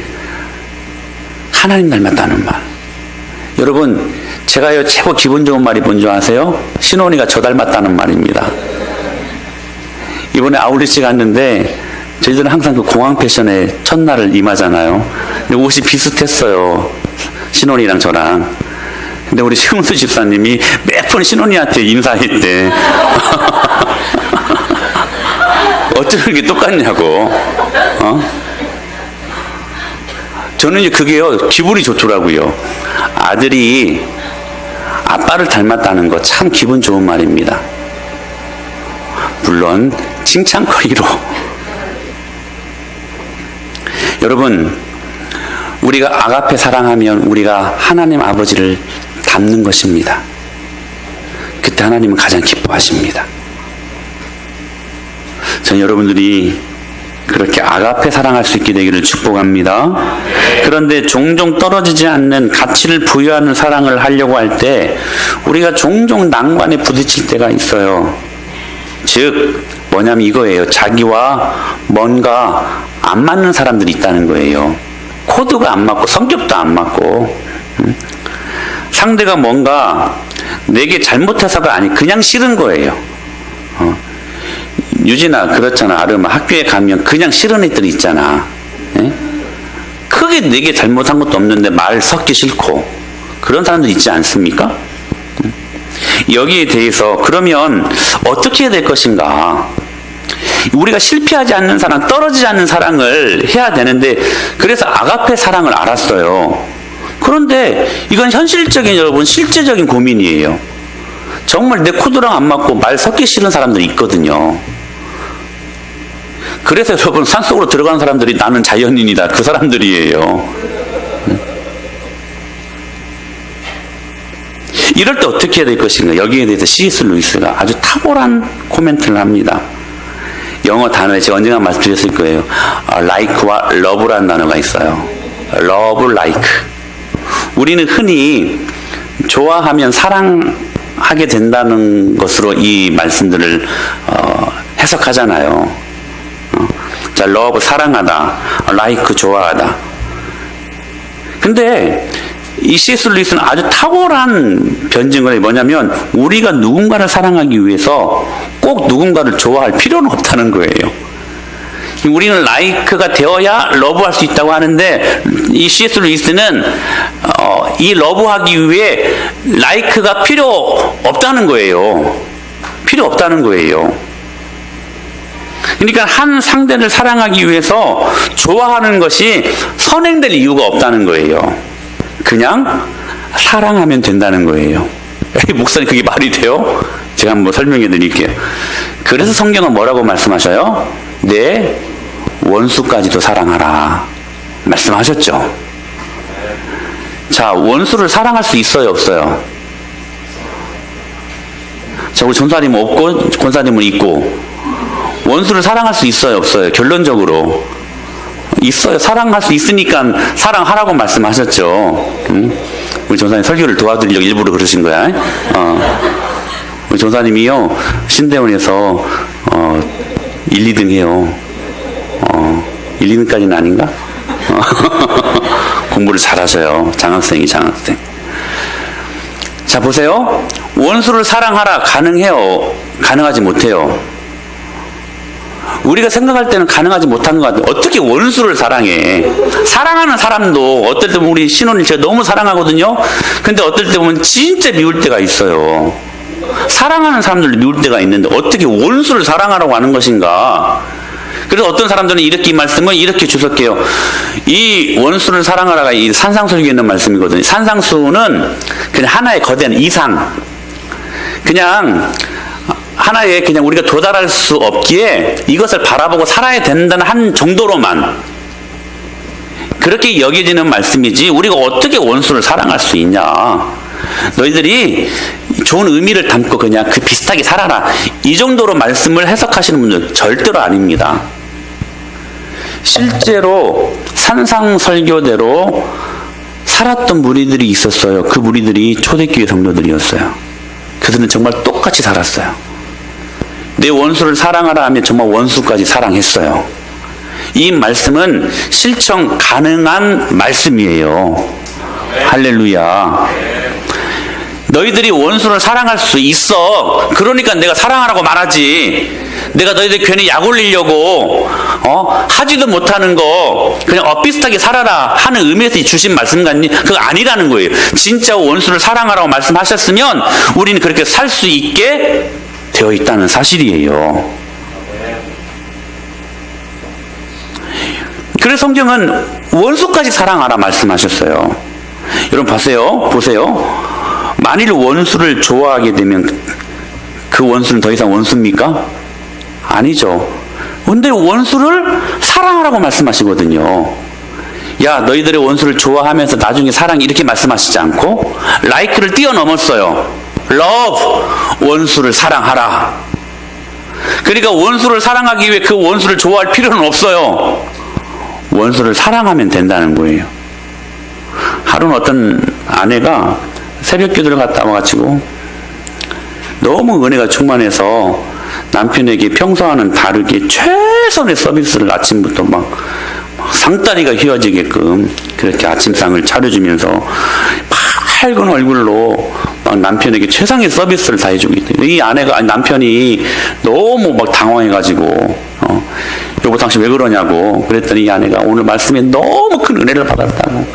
하나님 닮았다는 말. 여러분, 제가요 최고 기분 좋은 말이 뭔지 아세요? 신혼이가 저 닮았다는 말입니다. 이번에 아울렛에 갔는데 저희들은 항상 그 공항 패션의 첫날을 임하잖아요. 근데 옷이 비슷했어요. 신혼이랑 저랑. 근데 우리 최은수 집사님이 매번 신혼이한테 인사했대. 어떻게 그렇게 똑같냐고. 저는 이제 그게요, 기분이 좋더라고요. 아들이 아빠를 닮았다는 거 참 기분 좋은 말입니다. 물론, 칭찬거리로. 여러분, 우리가 아가페 사랑하면 우리가 하나님 아버지를 닮는 것입니다. 그때 하나님은 가장 기뻐하십니다. 전 여러분들이 그렇게 아가페 사랑할 수 있게 되기를 축복합니다. 그런데 종종 떨어지지 않는 가치를 부여하는 사랑을 하려고 할 때 우리가 종종 난관에 부딪힐 때가 있어요. 즉 뭐냐면 이거예요. 자기와 뭔가 안 맞는 사람들이 있다는 거예요. 코드가 안 맞고 성격도 안 맞고 상대가 뭔가 내게 잘못해서가 아니 그냥 싫은 거예요. 유진아 그렇잖아. 아름아 학교에 가면 그냥 싫은 애들이 있잖아. 예? 크게 내게 잘못한 것도 없는데 말 섞기 싫고 그런 사람들 있지 않습니까? 여기에 대해서 그러면 어떻게 해야 될 것인가? 우리가 실패하지 않는 사랑, 떨어지지 않는 사랑을 해야 되는데 그래서 아가페 사랑을 알았어요. 그런데 이건 현실적인 여러분 실제적인 고민이에요. 정말 내 코드랑 안 맞고 말 섞기 싫은 사람들이 있거든요. 그래서 여러분 산속으로 들어간 사람들이 나는 자연인이다 그 사람들이에요. 이럴 때 어떻게 해야 될 것인가? 여기에 대해서 C.S. 루이스가 아주 탁월한 코멘트를 합니다. 영어 단어에 제가 언젠가 말씀드렸을 거예요. like와 love라는 단어가 있어요. love, like. 우리는 흔히 좋아하면 사랑하게 된다는 것으로 이 말씀들을 해석하잖아요. 자, love 사랑하다, like 좋아하다. 근데 이 C.S. 루이스는 아주 탁월한 변증을 해. 뭐냐면 우리가 누군가를 사랑하기 위해서 꼭 누군가를 좋아할 필요는 없다는 거예요. 우리는 라이크가 되어야 러브할 수 있다고 하는데 이 C.S. 루이스는 이 러브하기 위해 라이크가 필요 없다는 거예요. 필요 없다는 거예요. 그러니까 한 상대를 사랑하기 위해서 좋아하는 것이 선행될 이유가 없다는 거예요. 그냥 사랑하면 된다는 거예요. 목사님 그게 말이 돼요? 제가 한번 설명해 드릴게요. 그래서 성경은 뭐라고 말씀하셔요? 내 원수까지도 사랑하라 말씀하셨죠. 자, 원수를 사랑할 수 있어요, 없어요? 자, 우리 전사님은 없고 권사님은 있고 원수를 사랑할 수 있어요, 없어요? 결론적으로 있어요. 사랑할 수 있으니까 사랑하라고 말씀하셨죠. 응? 우리 전사님 설교를 도와드리려고 일부러 그러신 거야. 우리 전사님이요 신대원에서 1, 2등 해요. 1, 2등까지는 아닌가? 공부를 잘하셔요. 장학생. 자, 보세요. 원수를 사랑하라 가능해요? 가능하지 못해요? 우리가 생각할 때는 가능하지 못한 것 같아요. 어떻게 원수를 사랑해? 사랑하는 사람도 어떨 때 보면 우리 신혼을 제가 너무 사랑하거든요. 근데 어떨 때 보면 진짜 미울 때가 있어요. 사랑하는 사람들도 미울 때가 있는데 어떻게 원수를 사랑하라고 하는 것인가? 그래서 어떤 사람들은 이렇게 이 말씀을 이렇게 주석해요. 이 원수를 사랑하라가 이 산상수에 있는 말씀이거든요. 산상수는 그냥 하나의 거대한 이상, 그냥 하나에 그냥 우리가 도달할 수 없기에 이것을 바라보고 살아야 된다는 한 정도로만 그렇게 여겨지는 말씀이지 우리가 어떻게 원수를 사랑할 수 있냐. 너희들이 좋은 의미를 담고 그냥 그 비슷하게 살아라. 이 정도로 말씀을 해석하시는 분들 절대로 아닙니다. 실제로 산상설교대로 살았던 무리들이 있었어요. 그 무리들이 초대교회 성도들이었어요. 그들은 정말 똑같이 살았어요. 내 원수를 사랑하라 하면 정말 원수까지 사랑했어요. 이 말씀은 실천 가능한 말씀이에요. 할렐루야. 너희들이 원수를 사랑할 수 있어. 그러니까 내가 사랑하라고 말하지. 내가 너희들 괜히 약 올리려고 하지도 못하는 거 그냥 비슷하게 살아라 하는 의미에서 주신 말씀 같니? 그거 아니라는 거예요. 진짜 원수를 사랑하라고 말씀하셨으면 우리는 그렇게 살 수 있게 되어 있다는 사실이에요. 그래서 성경은 원수까지 사랑하라 말씀하셨어요. 여러분 보세요. 만일 원수를 좋아하게 되면 그 원수는 더 이상 원수입니까? 아니죠. 근데 원수를 사랑하라고 말씀하시거든요. 야, 너희들의 원수를 좋아하면서 나중에 사랑 이렇게 말씀하시지 않고 like를 뛰어넘었어요. love, 원수를 사랑하라. 그러니까 원수를 사랑하기 위해 그 원수를 좋아할 필요는 없어요. 원수를 사랑하면 된다는 거예요. 하루는 어떤 아내가 새벽 기도를 갔다 와가지고 너무 은혜가 충만해서 남편에게 평소와는 다르게 최선의 서비스를 아침부터 막 상다리가 휘어지게끔 그렇게 아침상을 차려주면서 밝은 얼굴로 막 남편에게 최상의 서비스를 다 해주고 있대요. 이 남편이 너무 막 당황해가지고 여보 당신 왜 그러냐고 그랬더니 이 아내가 오늘 말씀에 너무 큰 은혜를 받았다고.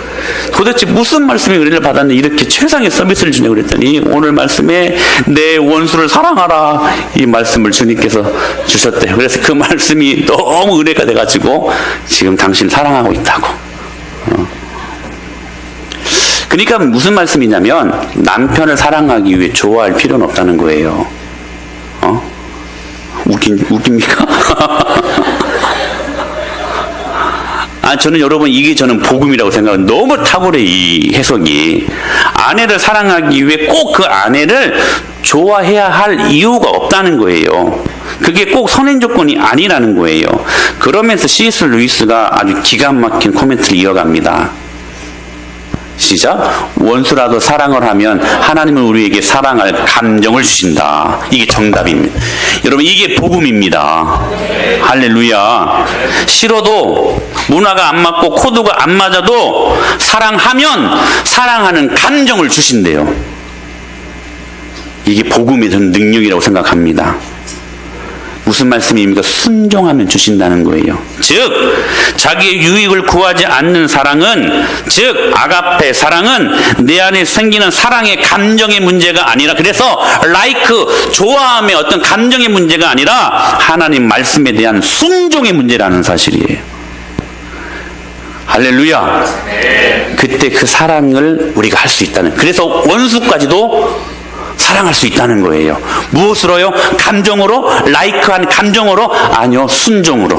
도대체 무슨 말씀에 은혜를 받았는데 이렇게 최상의 서비스를 주냐고 그랬더니 오늘 말씀에 내 원수를 사랑하라 이 말씀을 주님께서 주셨대요. 그래서 그 말씀이 너무 은혜가 돼가지고 지금 당신을 사랑하고 있다고. 그러니까 무슨 말씀이냐면 남편을 사랑하기 위해 좋아할 필요는 없다는 거예요. 웃깁니까? 저는 여러분 저는 복음이라고 생각해요. 너무 탁월해 이 해석이. 아내를 사랑하기 위해 꼭 그 아내를 좋아해야 할 이유가 없다는 거예요. 그게 꼭 선행 조건이 아니라는 거예요. 그러면서 C.S. 루이스가 아주 기가 막힌 코멘트를 이어갑니다. 시작. 원수라도 사랑을 하면 하나님은 우리에게 사랑할 감정을 주신다. 이게 정답입니다. 여러분, 이게 복음입니다. 할렐루야. 싫어도 문화가 안 맞고 코드가 안 맞아도 사랑하면 사랑하는 감정을 주신대요. 이게 복음의 전 능력이라고 생각합니다. 무슨 말씀입니까? 순종하면 주신다는 거예요. 즉, 자기의 유익을 구하지 않는 사랑은, 즉 아가페 사랑은 내 안에 생기는 사랑의 감정의 문제가 아니라, 그래서 좋아함의 어떤 감정의 문제가 아니라 하나님 말씀에 대한 순종의 문제라는 사실이에요. 할렐루야. 그때 그 사랑을 우리가 할 수 있다는, 그래서 원수까지도 사랑할 수 있다는 거예요. 무엇으로요? 감정으로? 라이크한 감정으로? 아니요, 순종으로.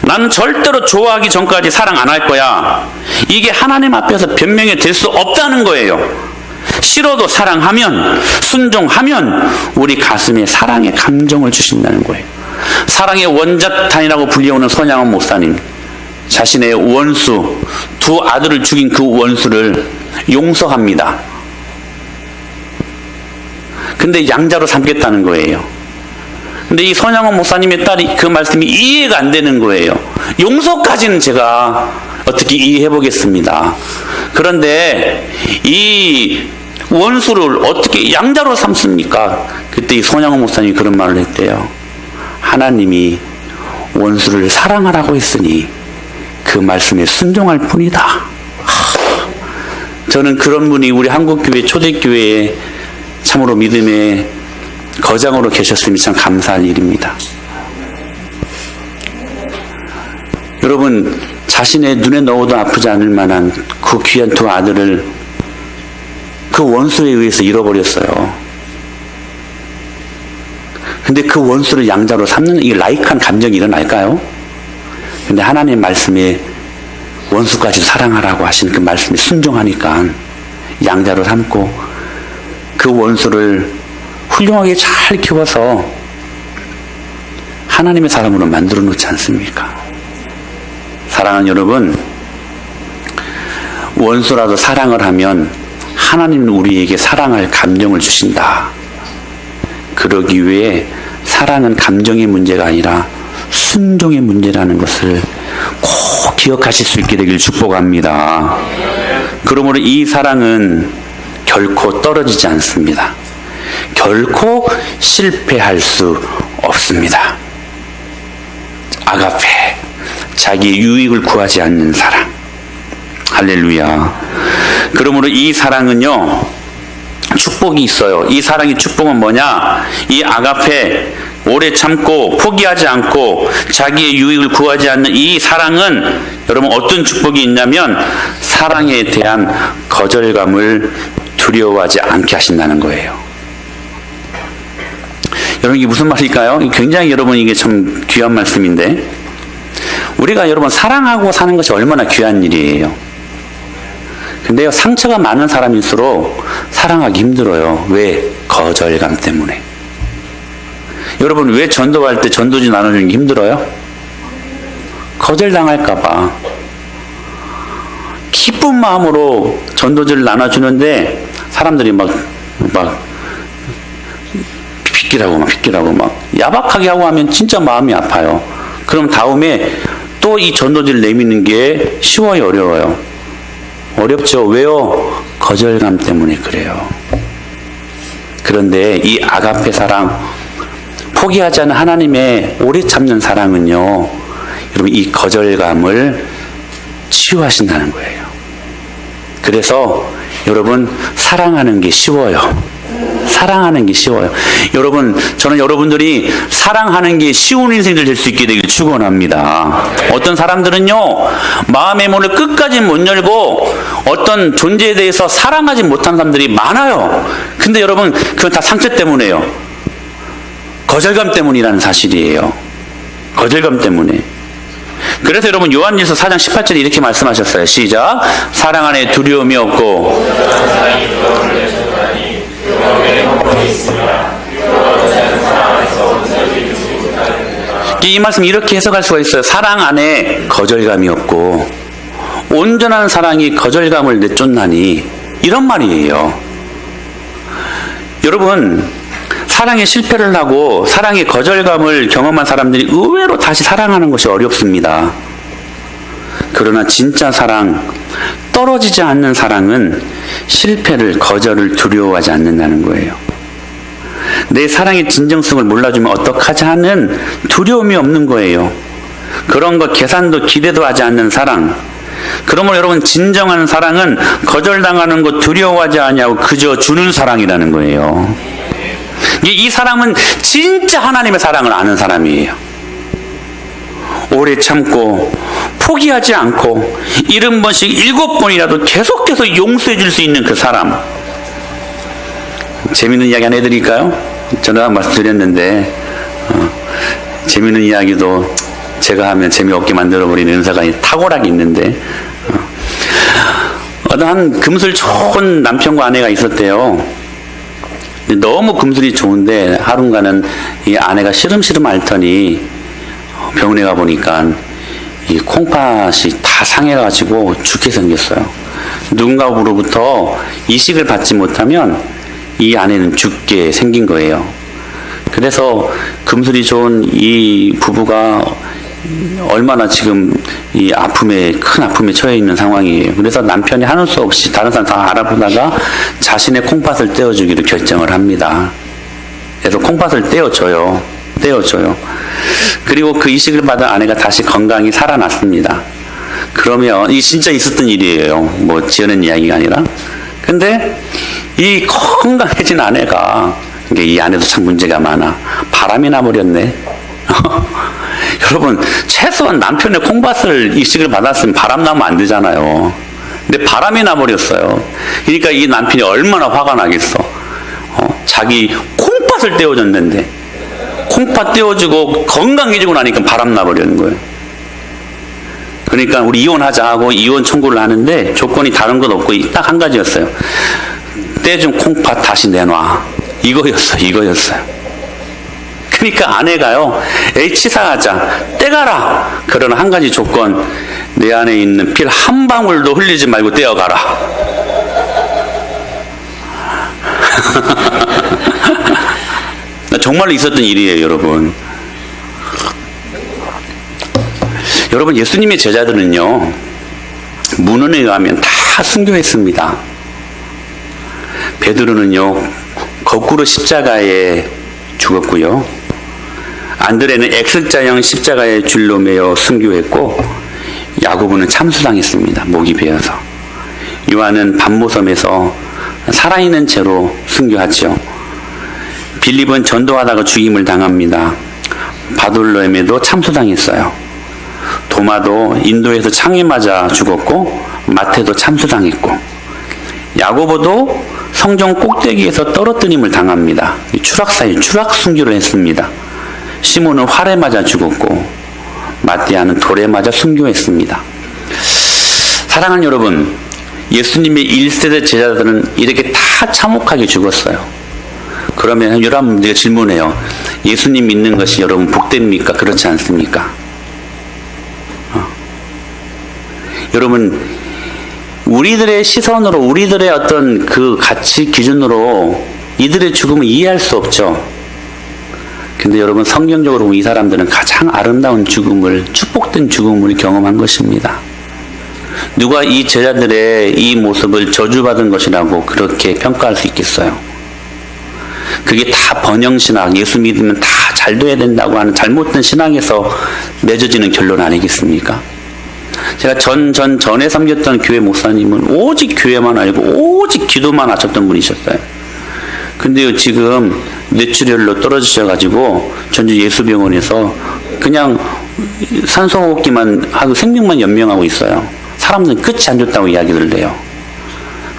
나는 절대로 좋아하기 전까지 사랑 안 할 거야. 이게 하나님 앞에서 변명이 될 수 없다는 거예요. 싫어도 사랑하면, 순종하면 우리 가슴에 사랑의 감정을 주신다는 거예요. 사랑의 원자탄이라고 불리우는 손양원 목사님, 자신의 원수, 두 아들을 죽인 그 원수를 용서합니다. 근데 양자로 삼겠다는 거예요. 근데 이 손양원 목사님의 딸이 그 말씀이 이해가 안 되는 거예요. 용서까지는 제가 어떻게 이해해 보겠습니다. 그런데 이 원수를 어떻게 양자로 삼습니까? 그때 이 손양원 목사님이 그런 말을 했대요. 하나님이 원수를 사랑하라고 했으니 그 말씀에 순종할 뿐이다. 저는 그런 분이 우리 한국교회 초대교회에 참으로 믿음의 거장으로 계셨으면 참 감사할 일입니다. 여러분, 자신의 눈에 넣어도 아프지 않을 만한 그 귀한 두 아들을 그 원수에 의해서 잃어버렸어요. 근데 그 원수를 양자로 삼는 이 라이크한 감정이 일어날까요? 근데 하나님의 말씀에 원수까지 사랑하라고 하신 그 말씀에 순종하니까 양자로 삼고 그 원수를 훌륭하게 잘 키워서 하나님의 사람으로 만들어 놓지 않습니까? 사랑하는 여러분, 원수라도 사랑을 하면 하나님은 우리에게 사랑할 감정을 주신다. 그러기 위해 사랑은 감정의 문제가 아니라 순종의 문제라는 것을 꼭 기억하실 수 있게 되길 축복합니다. 그러므로 이 사랑은 결코 떨어지지 않습니다. 결코 실패할 수 없습니다. 아가페, 자기의 유익을 구하지 않는 사랑. 할렐루야. 그러므로 이 사랑은요, 축복이 있어요. 이 사랑의 축복은 뭐냐? 이 아가페, 오래 참고 포기하지 않고 자기의 유익을 구하지 않는 이 사랑은 여러분 어떤 축복이 있냐면 사랑에 대한 거절감을 두려워하지 않게 하신다는 거예요. 여러분, 이게 무슨 말일까요? 굉장히 여러분 이게 참 귀한 말씀인데, 우리가 여러분 사랑하고 사는 것이 얼마나 귀한 일이에요. 근데요, 상처가 많은 사람일수록 사랑하기 힘들어요. 왜? 거절감 때문에. 여러분, 왜 전도할 때 전도지 나눠주는 게 힘들어요? 거절당할까봐. 기쁜 마음으로 전도지를 나눠주는데 사람들이 막 빗기라고 막 야박하게 하고 하면 진짜 마음이 아파요. 그럼 다음에 또 이 전도지를 내미는 게 쉬워요, 어려워요? 어렵죠. 왜요? 거절감 때문에 그래요. 그런데 이 아가페 사랑, 포기하지 않는 하나님의 오래 참는 사랑은요, 여러분 이 거절감을 치유하신다는 거예요. 그래서 여러분 사랑하는 게 쉬워요. 사랑하는 게 쉬워요. 여러분, 저는 여러분들이 사랑하는 게 쉬운 인생들 될 수 있게 되길 축원합니다. 어떤 사람들은요, 마음의 문을 끝까지 못 열고 어떤 존재에 대해서 사랑하지 못하는 사람들이 많아요. 근데 여러분, 그건 다 상처 때문에요. 거절감 때문이라는 사실이에요. 거절감 때문에. 그래서 여러분, 요한일서 4장 18절에 이렇게 말씀하셨어요. 시작. 사랑 안에 두려움이 없고 이 말씀 이렇게 해석할 수가 있어요. 사랑 안에 거절감이 없고 온전한 사랑이 거절감을 내쫓나니 이런 말이에요. 여러분, 사랑에 실패를 하고 사랑의 거절감을 경험한 사람들이 의외로 다시 사랑하는 것이 어렵습니다. 그러나 진짜 사랑, 떨어지지 않는 사랑은 실패를, 거절을 두려워하지 않는다는 거예요. 내 사랑의 진정성을 몰라주면 어떡하지 하는 두려움이 없는 거예요. 그런 거 계산도 기대도 하지 않는 사랑. 그러므로 여러분, 진정한 사랑은 거절당하는 거 두려워하지 않냐고 그저 주는 사랑이라는 거예요. 이 사람은 진짜 하나님의 사랑을 아는 사람이에요. 오래 참고 포기하지 않고 70번씩 7번이라도 계속해서 용서해 줄 수 있는 그 사람. 재밌는 이야기 하나 해드릴까요? 전에 한 말씀드렸는데 재밌는 이야기도 제가 하면 재미없게 만들어버리는 은사가 탁월하게 있는데 어떠한 금술 좋은 남편과 아내가 있었대요. 너무 금술이 좋은데 하루간은 이 아내가 시름시름 앓더니 병원에 가보니까 이 콩팥이 다 상해가지고 죽게 생겼어요. 누군가로부터 이식을 받지 못하면 이 아내는 죽게 생긴 거예요. 그래서 금술이 좋은 이 부부가 얼마나 지금 이 큰 아픔에 처해 있는 상황이에요. 그래서 남편이 하는 수 없이 다른 사람 다 알아보다가 자신의 콩팥을 떼어주기로 결정을 합니다. 그래서 콩팥을 떼어줘요. 그리고 그 이식을 받은 아내가 다시 건강히 살아났습니다. 그러면 이 진짜 있었던 일이에요. 뭐 지어낸 이야기가 아니라. 근데 이 건강해진 아내가, 이 아내도 참 문제가 많아. 바람이 나버렸네. 여러분, 최소한 남편의 콩팥을 이식을 받았으면 바람 나면 안 되잖아요. 근데 바람이 나버렸어요. 그러니까 이 남편이 얼마나 화가 나겠어. 자기 콩팥을 떼어줬는데 콩팥 떼어주고 건강해지고 나니까 바람 나버리는 거예요. 그러니까 우리 이혼하자 하고 이혼 청구를 하는데 조건이 다른 건 없고 딱 한 가지였어요. 떼준 콩팥 다시 내놔. 이거였어요. 그러니까 아내가요, 치사하자, 떼가라. 그러나 한 가지 조건, 내 안에 있는 필 한 방울도 흘리지 말고 떼어가라. 정말로 있었던 일이에요, 여러분. 여러분, 예수님의 제자들은요, 문헌에 의하면 다 순교했습니다. 베드로는요, 거꾸로 십자가에 죽었고요. 안드레는 X자형 십자가에 줄로 매어 순교했고, 야고보는 참수당했습니다. 목이 베어서. 요한은 반모섬에서 살아있는 채로 순교하죠. 빌립은 전도하다가 죽임을 당합니다. 바돌로엠에도 참수당했어요. 도마도 인도에서 창에 맞아 죽었고, 마태도 참수당했고, 야고보도 성전 꼭대기에서 떨어뜨림을 당합니다. 추락 순교를 했습니다. 시몬은 활에 맞아 죽었고, 마띠아는 돌에 맞아 순교했습니다. 사랑하는 여러분, 예수님의 1세대 제자들은 이렇게 다 참혹하게 죽었어요. 그러면 여러분, 제가 질문해요. 예수님 믿는 것이 여러분 복됩니까? 그렇지 않습니까? 여러분, 우리들의 시선으로, 우리들의 어떤 그 가치 기준으로 이들의 죽음을 이해할 수 없죠. 근데 여러분, 성경적으로 보면 이 사람들은 가장 아름다운 죽음을, 축복된 죽음을 경험한 것입니다. 누가 이 제자들의 이 모습을 저주받은 것이라고 그렇게 평가할 수 있겠어요? 그게 다 번영신학, 예수 믿으면 다 잘 돼야 된다고 하는 잘못된 신앙에서 맺어지는 결론 아니겠습니까? 제가 전에 섬겼던 교회 목사님은 오직 교회만 알고 오직 기도만 하셨던 분이셨어요. 근데요, 지금 뇌출혈로 떨어지셔가지고 전주 예수병원에서 그냥 산소호흡기만 하고 생명만 연명하고 있어요. 사람들은 끝이 안 좋다고 이야기를 해요.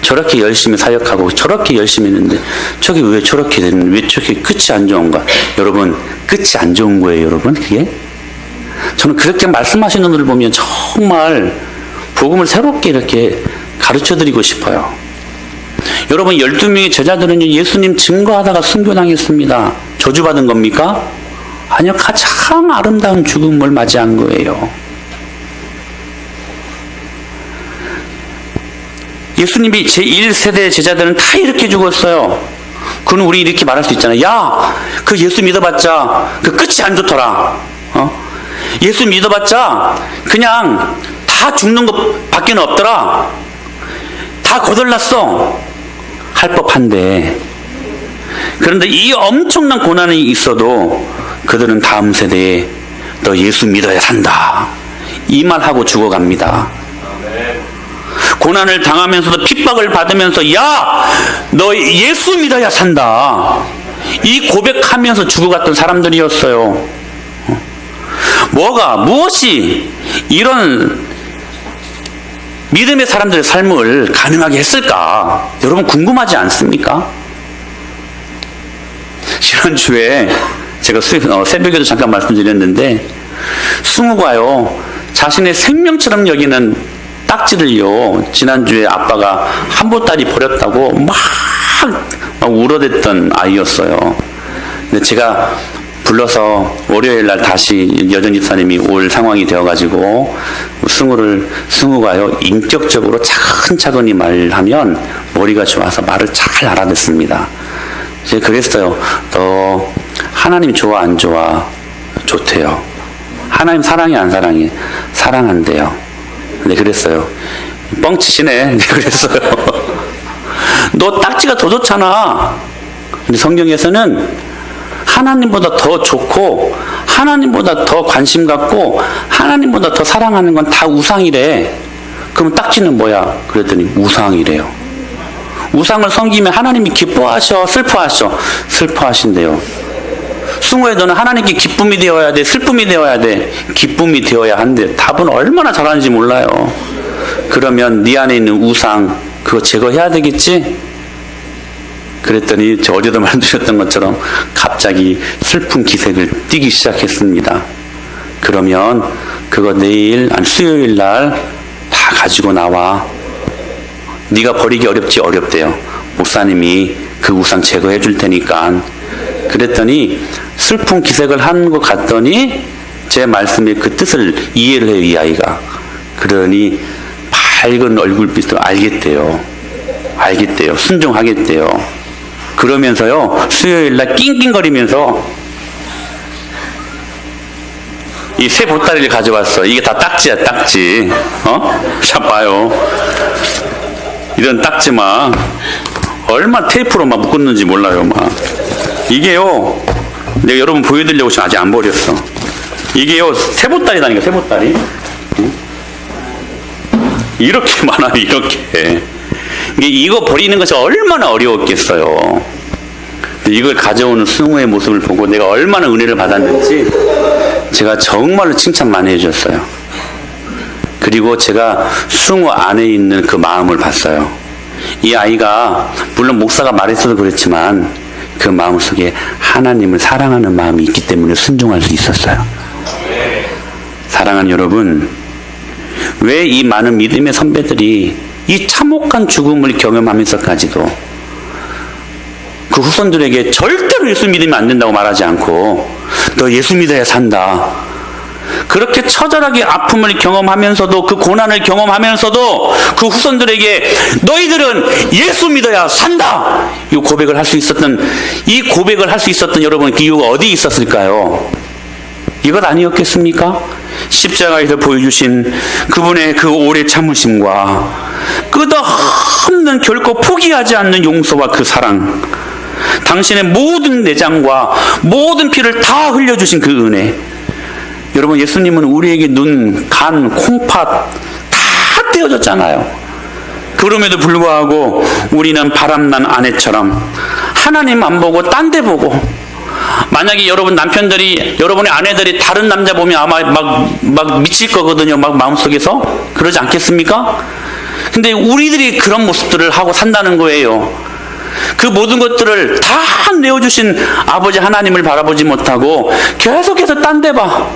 저렇게 열심히 사역하고 저렇게 열심히 했는데 저게 왜 저렇게 됐는데 왜 저렇게 끝이 안 좋은가? 여러분, 끝이 안 좋은 거예요, 여러분. 그게? 저는 그렇게 말씀하시는 분들 보면 정말 복음을 새롭게 이렇게 가르쳐드리고 싶어요. 여러분, 12명의 제자들은 예수님 증거하다가 순교당했습니다. 저주받은 겁니까? 아니요, 가장 아름다운 죽음을 맞이한 거예요. 예수님이 제1세대 제자들은 다 이렇게 죽었어요. 그건 우리 이렇게 말할 수 있잖아요. 야, 그 예수 믿어봤자 그 끝이 안 좋더라. 예수 믿어봤자 그냥 다 죽는 것 밖에 없더라. 다 거덜났어. 할 법한데. 그런데 이 엄청난 고난이 있어도 그들은 다음 세대에 너 예수 믿어야 산다. 이 말하고 죽어갑니다. 고난을 당하면서도 핍박을 받으면서 야, 너 예수 믿어야 산다. 이 고백하면서 죽어갔던 사람들이었어요. 무엇이 이런 믿음의 사람들의 삶을 가능하게 했을까? 여러분 궁금하지 않습니까? 지난주에 제가 새벽에도 잠깐 말씀드렸는데 승우가요 자신의 생명처럼 여기는 딱지를요 지난주에 아빠가 한보따리 버렸다고 막 울어댔던 아이였어요. 근데 제가 불러서 월요일 날 다시 여전 집사님이 올 상황이 되어가지고 승우가요 인격적으로 차근차근히 말하면 머리가 좋아서 말을 잘 알아듣습니다. 제가 그랬어요. 너 하나님 좋아 안 좋아? 좋대요. 하나님 사랑해 안 사랑해? 사랑한대요. 네, 그랬어요. 뻥치시네. 네, 그랬어요. 너 딱지가 더 좋잖아. 근데 성경에서는 하나님보다 더 좋고 하나님보다 더 관심 갖고 하나님보다 더 사랑하는 건 다 우상이래. 그럼 딱지는 뭐야? 그랬더니 우상이래요. 우상을 섬기면 하나님이 기뻐하셔? 슬퍼하셔? 슬퍼하신대요. 승우야 너는 하나님께 기쁨이 되어야 돼? 슬픔이 되어야 돼? 기쁨이 되어야 한대. 답은 얼마나 잘하는지 몰라요. 그러면 네 안에 있는 우상 그거 제거해야 되겠지? 그랬더니 저 어제도 말씀드렸던 것처럼 갑자기 슬픈 기색을 띠기 시작했습니다. 그러면 그거 내일 아니 수요일 날 다 가지고 나와. 네가 버리기 어렵대요. 목사님이 그 우상 제거해 줄 테니까. 그랬더니 슬픈 기색을 한 것 같더니 제 말씀의 그 뜻을 이해를 해요, 이 아이가. 그러니 밝은 얼굴빛으로 알겠대요. 순종하겠대요. 그러면서요 수요일날 낑낑거리면서 이 새 보따리를 가져왔어. 이게 다 딱지야, 딱지. 자 봐요. 이런 딱지 막 얼마 테이프로 막 묶었는지 몰라요. 막 이게요 내가 여러분 보여드리려고 지금 아직 안 버렸어. 이게요 새 보따리다니까. 새 보따리 이렇게 많아요. 이렇게. 이거 버리는 것이 얼마나 어려웠겠어요. 이걸 가져오는 승우의 모습을 보고 내가 얼마나 은혜를 받았는지 제가 정말로 칭찬 많이 해줬어요. 그리고 제가 승우 안에 있는 그 마음을 봤어요. 이 아이가 물론 목사가 말했어도 그렇지만 그 마음속에 하나님을 사랑하는 마음이 있기 때문에 순종할 수 있었어요. 사랑하는 여러분, 왜 이 많은 믿음의 선배들이 이 참혹한 죽음을 경험하면서까지도 그 후손들에게 절대로 예수 믿으면 안 된다고 말하지 않고 너 예수 믿어야 산다. 그렇게 처절하게 아픔을 경험하면서도 그 고난을 경험하면서도 그 후손들에게 너희들은 예수 믿어야 산다. 이 고백을 할 수 있었던 여러분 그 이유가 어디에 있었을까요? 이것 아니었겠습니까? 십자가에서 보여주신 그분의 그 오래 참으심과 끝없는 결코 포기하지 않는 용서와 그 사랑, 당신의 모든 내장과 모든 피를 다 흘려주신 그 은혜. 여러분 예수님은 우리에게 눈, 간, 콩팥 다 떼어졌잖아요. 그럼에도 불구하고 우리는 바람난 아내처럼 하나님 안 보고 딴 데 보고, 만약에 여러분 남편들이 여러분의 아내들이 다른 남자 보면 아마 막 미칠 거거든요. 막 마음속에서 그러지 않겠습니까? 근데 우리들이 그런 모습들을 하고 산다는 거예요. 그 모든 것들을 다 내어주신 아버지 하나님을 바라보지 못하고 계속해서 딴 데 봐.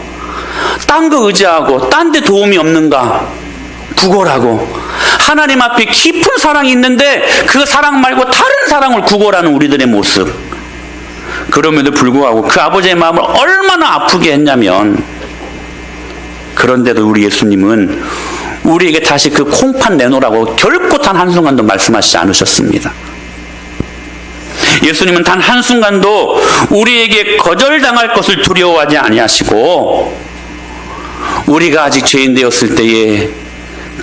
딴 거 의지하고 딴 데 도움이 없는가 구걸하고, 하나님 앞에 깊은 사랑이 있는데 그 사랑 말고 다른 사랑을 구걸하는 우리들의 모습. 그럼에도 불구하고 그 아버지의 마음을 얼마나 아프게 했냐면, 그런데도 우리 예수님은 우리에게 다시 그 콩팥 내놓으라고 결코 단 한순간도 말씀하시지 않으셨습니다. 예수님은 단 한순간도 우리에게 거절당할 것을 두려워하지 아니하시고, 우리가 아직 죄인 되었을 때에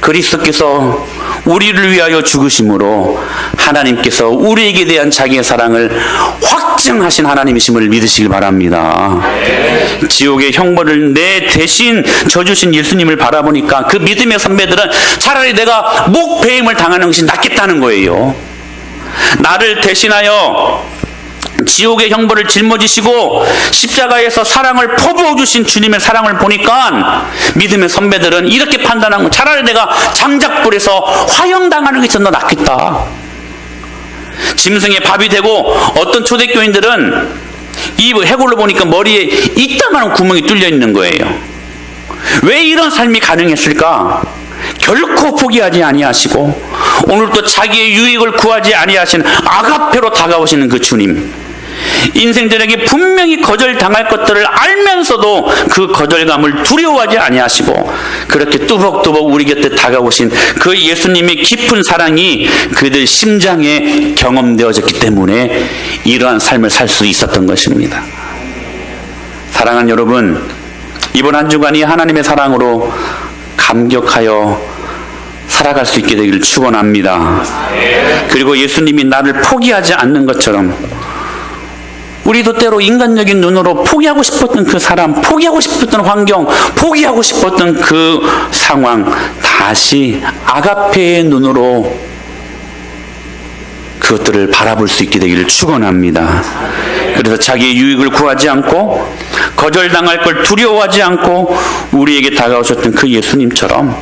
그리스도께서 우리를 위하여 죽으심으로 하나님께서 우리에게 대한 자기의 사랑을 확증하신 하나님이심을 믿으시길 바랍니다. 지옥의 형벌을 내 대신 져주신 예수님을 바라보니까 그 믿음의 선배들은 차라리 내가 목배임을 당하는 것이 낫겠다는 거예요. 나를 대신하여 지옥의 형벌을 짊어지시고 십자가에서 사랑을 퍼부어 주신 주님의 사랑을 보니까 믿음의 선배들은 이렇게 판단한 거, 차라리 내가 장작불에서 화형당하는 게 좀 더 낫겠다. 짐승의 밥이 되고, 어떤 초대교인들은 이 해골로 보니까 머리에 이따만한 구멍이 뚫려 있는 거예요. 왜 이런 삶이 가능했을까? 결코 포기하지 아니하시고 오늘도 자기의 유익을 구하지 아니하시는 아가페로 다가오시는 그 주님, 인생들에게 분명히 거절당할 것들을 알면서도 그 거절감을 두려워하지 아니하시고 그렇게 뚜벅뚜벅 우리 곁에 다가오신 그 예수님의 깊은 사랑이 그들 심장에 경험되어졌기 때문에 이러한 삶을 살 수 있었던 것입니다. 사랑하는 여러분, 이번 한 주간이 하나님의 사랑으로 감격하여 살아갈 수 있게 되기를 축원합니다. 그리고 예수님이 나를 포기하지 않는 것처럼 우리도 때로 인간적인 눈으로 포기하고 싶었던 그 사람, 포기하고 싶었던 환경, 포기하고 싶었던 그 상황, 다시 아가페의 눈으로 그것들을 바라볼 수 있게 되기를 축원합니다. 그래서 자기의 유익을 구하지 않고 거절당할 걸 두려워하지 않고 우리에게 다가오셨던 그 예수님처럼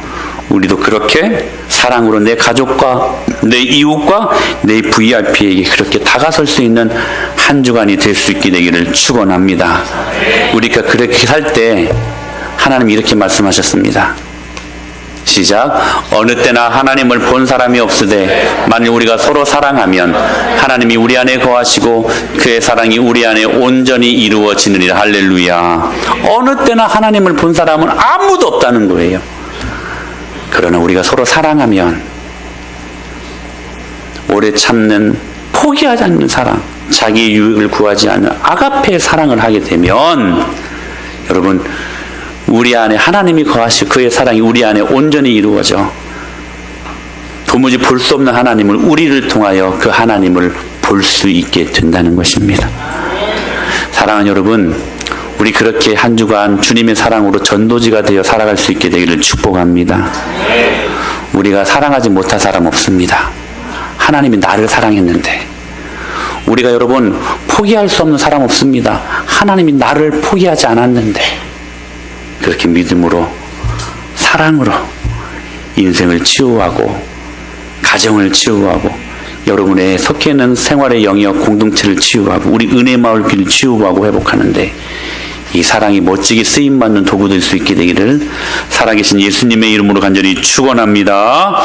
우리도 그렇게 사랑으로 내 가족과 내 이웃과 내 VIP에게 그렇게 다가설 수 있는 한 주간이 될 수 있게 되기를 축원합니다. 우리가 그렇게 살 때 하나님이 이렇게 말씀하셨습니다. 시작. 어느 때나 하나님을 본 사람이 없으되 만일 우리가 서로 사랑하면 하나님이 우리 안에 거하시고 그의 사랑이 우리 안에 온전히 이루어지느니라. 할렐루야. 어느 때나 하나님을 본 사람은 아무도 없다는 거예요. 그러나 우리가 서로 사랑하면, 오래 참는, 포기하지 않는 사랑, 자기의 유익을 구하지 않는 아가페의 사랑을 하게 되면 여러분, 우리 안에 하나님이 거하시고 그의 사랑이 우리 안에 온전히 이루어져 도무지 볼 수 없는 하나님을 우리를 통하여 그 하나님을 볼 수 있게 된다는 것입니다. 사랑하는 여러분, 우리 그렇게 한 주간 주님의 사랑으로 전도지가 되어 살아갈 수 있게 되기를 축복합니다. 우리가 사랑하지 못할 사람 없습니다. 하나님이 나를 사랑했는데. 우리가 여러분 포기할 수 없는 사람 없습니다. 하나님이 나를 포기하지 않았는데. 그렇게 믿음으로, 사랑으로 인생을 치유하고 가정을 치유하고 여러분의 속해 있는 생활의 영역 공동체를 치유하고 우리 은혜 마을길을 치유하고 회복하는데 이 사랑이 멋지게 쓰임받는 도구 될 수 있게 되기를 살아계신 예수님의 이름으로 간절히 축원합니다.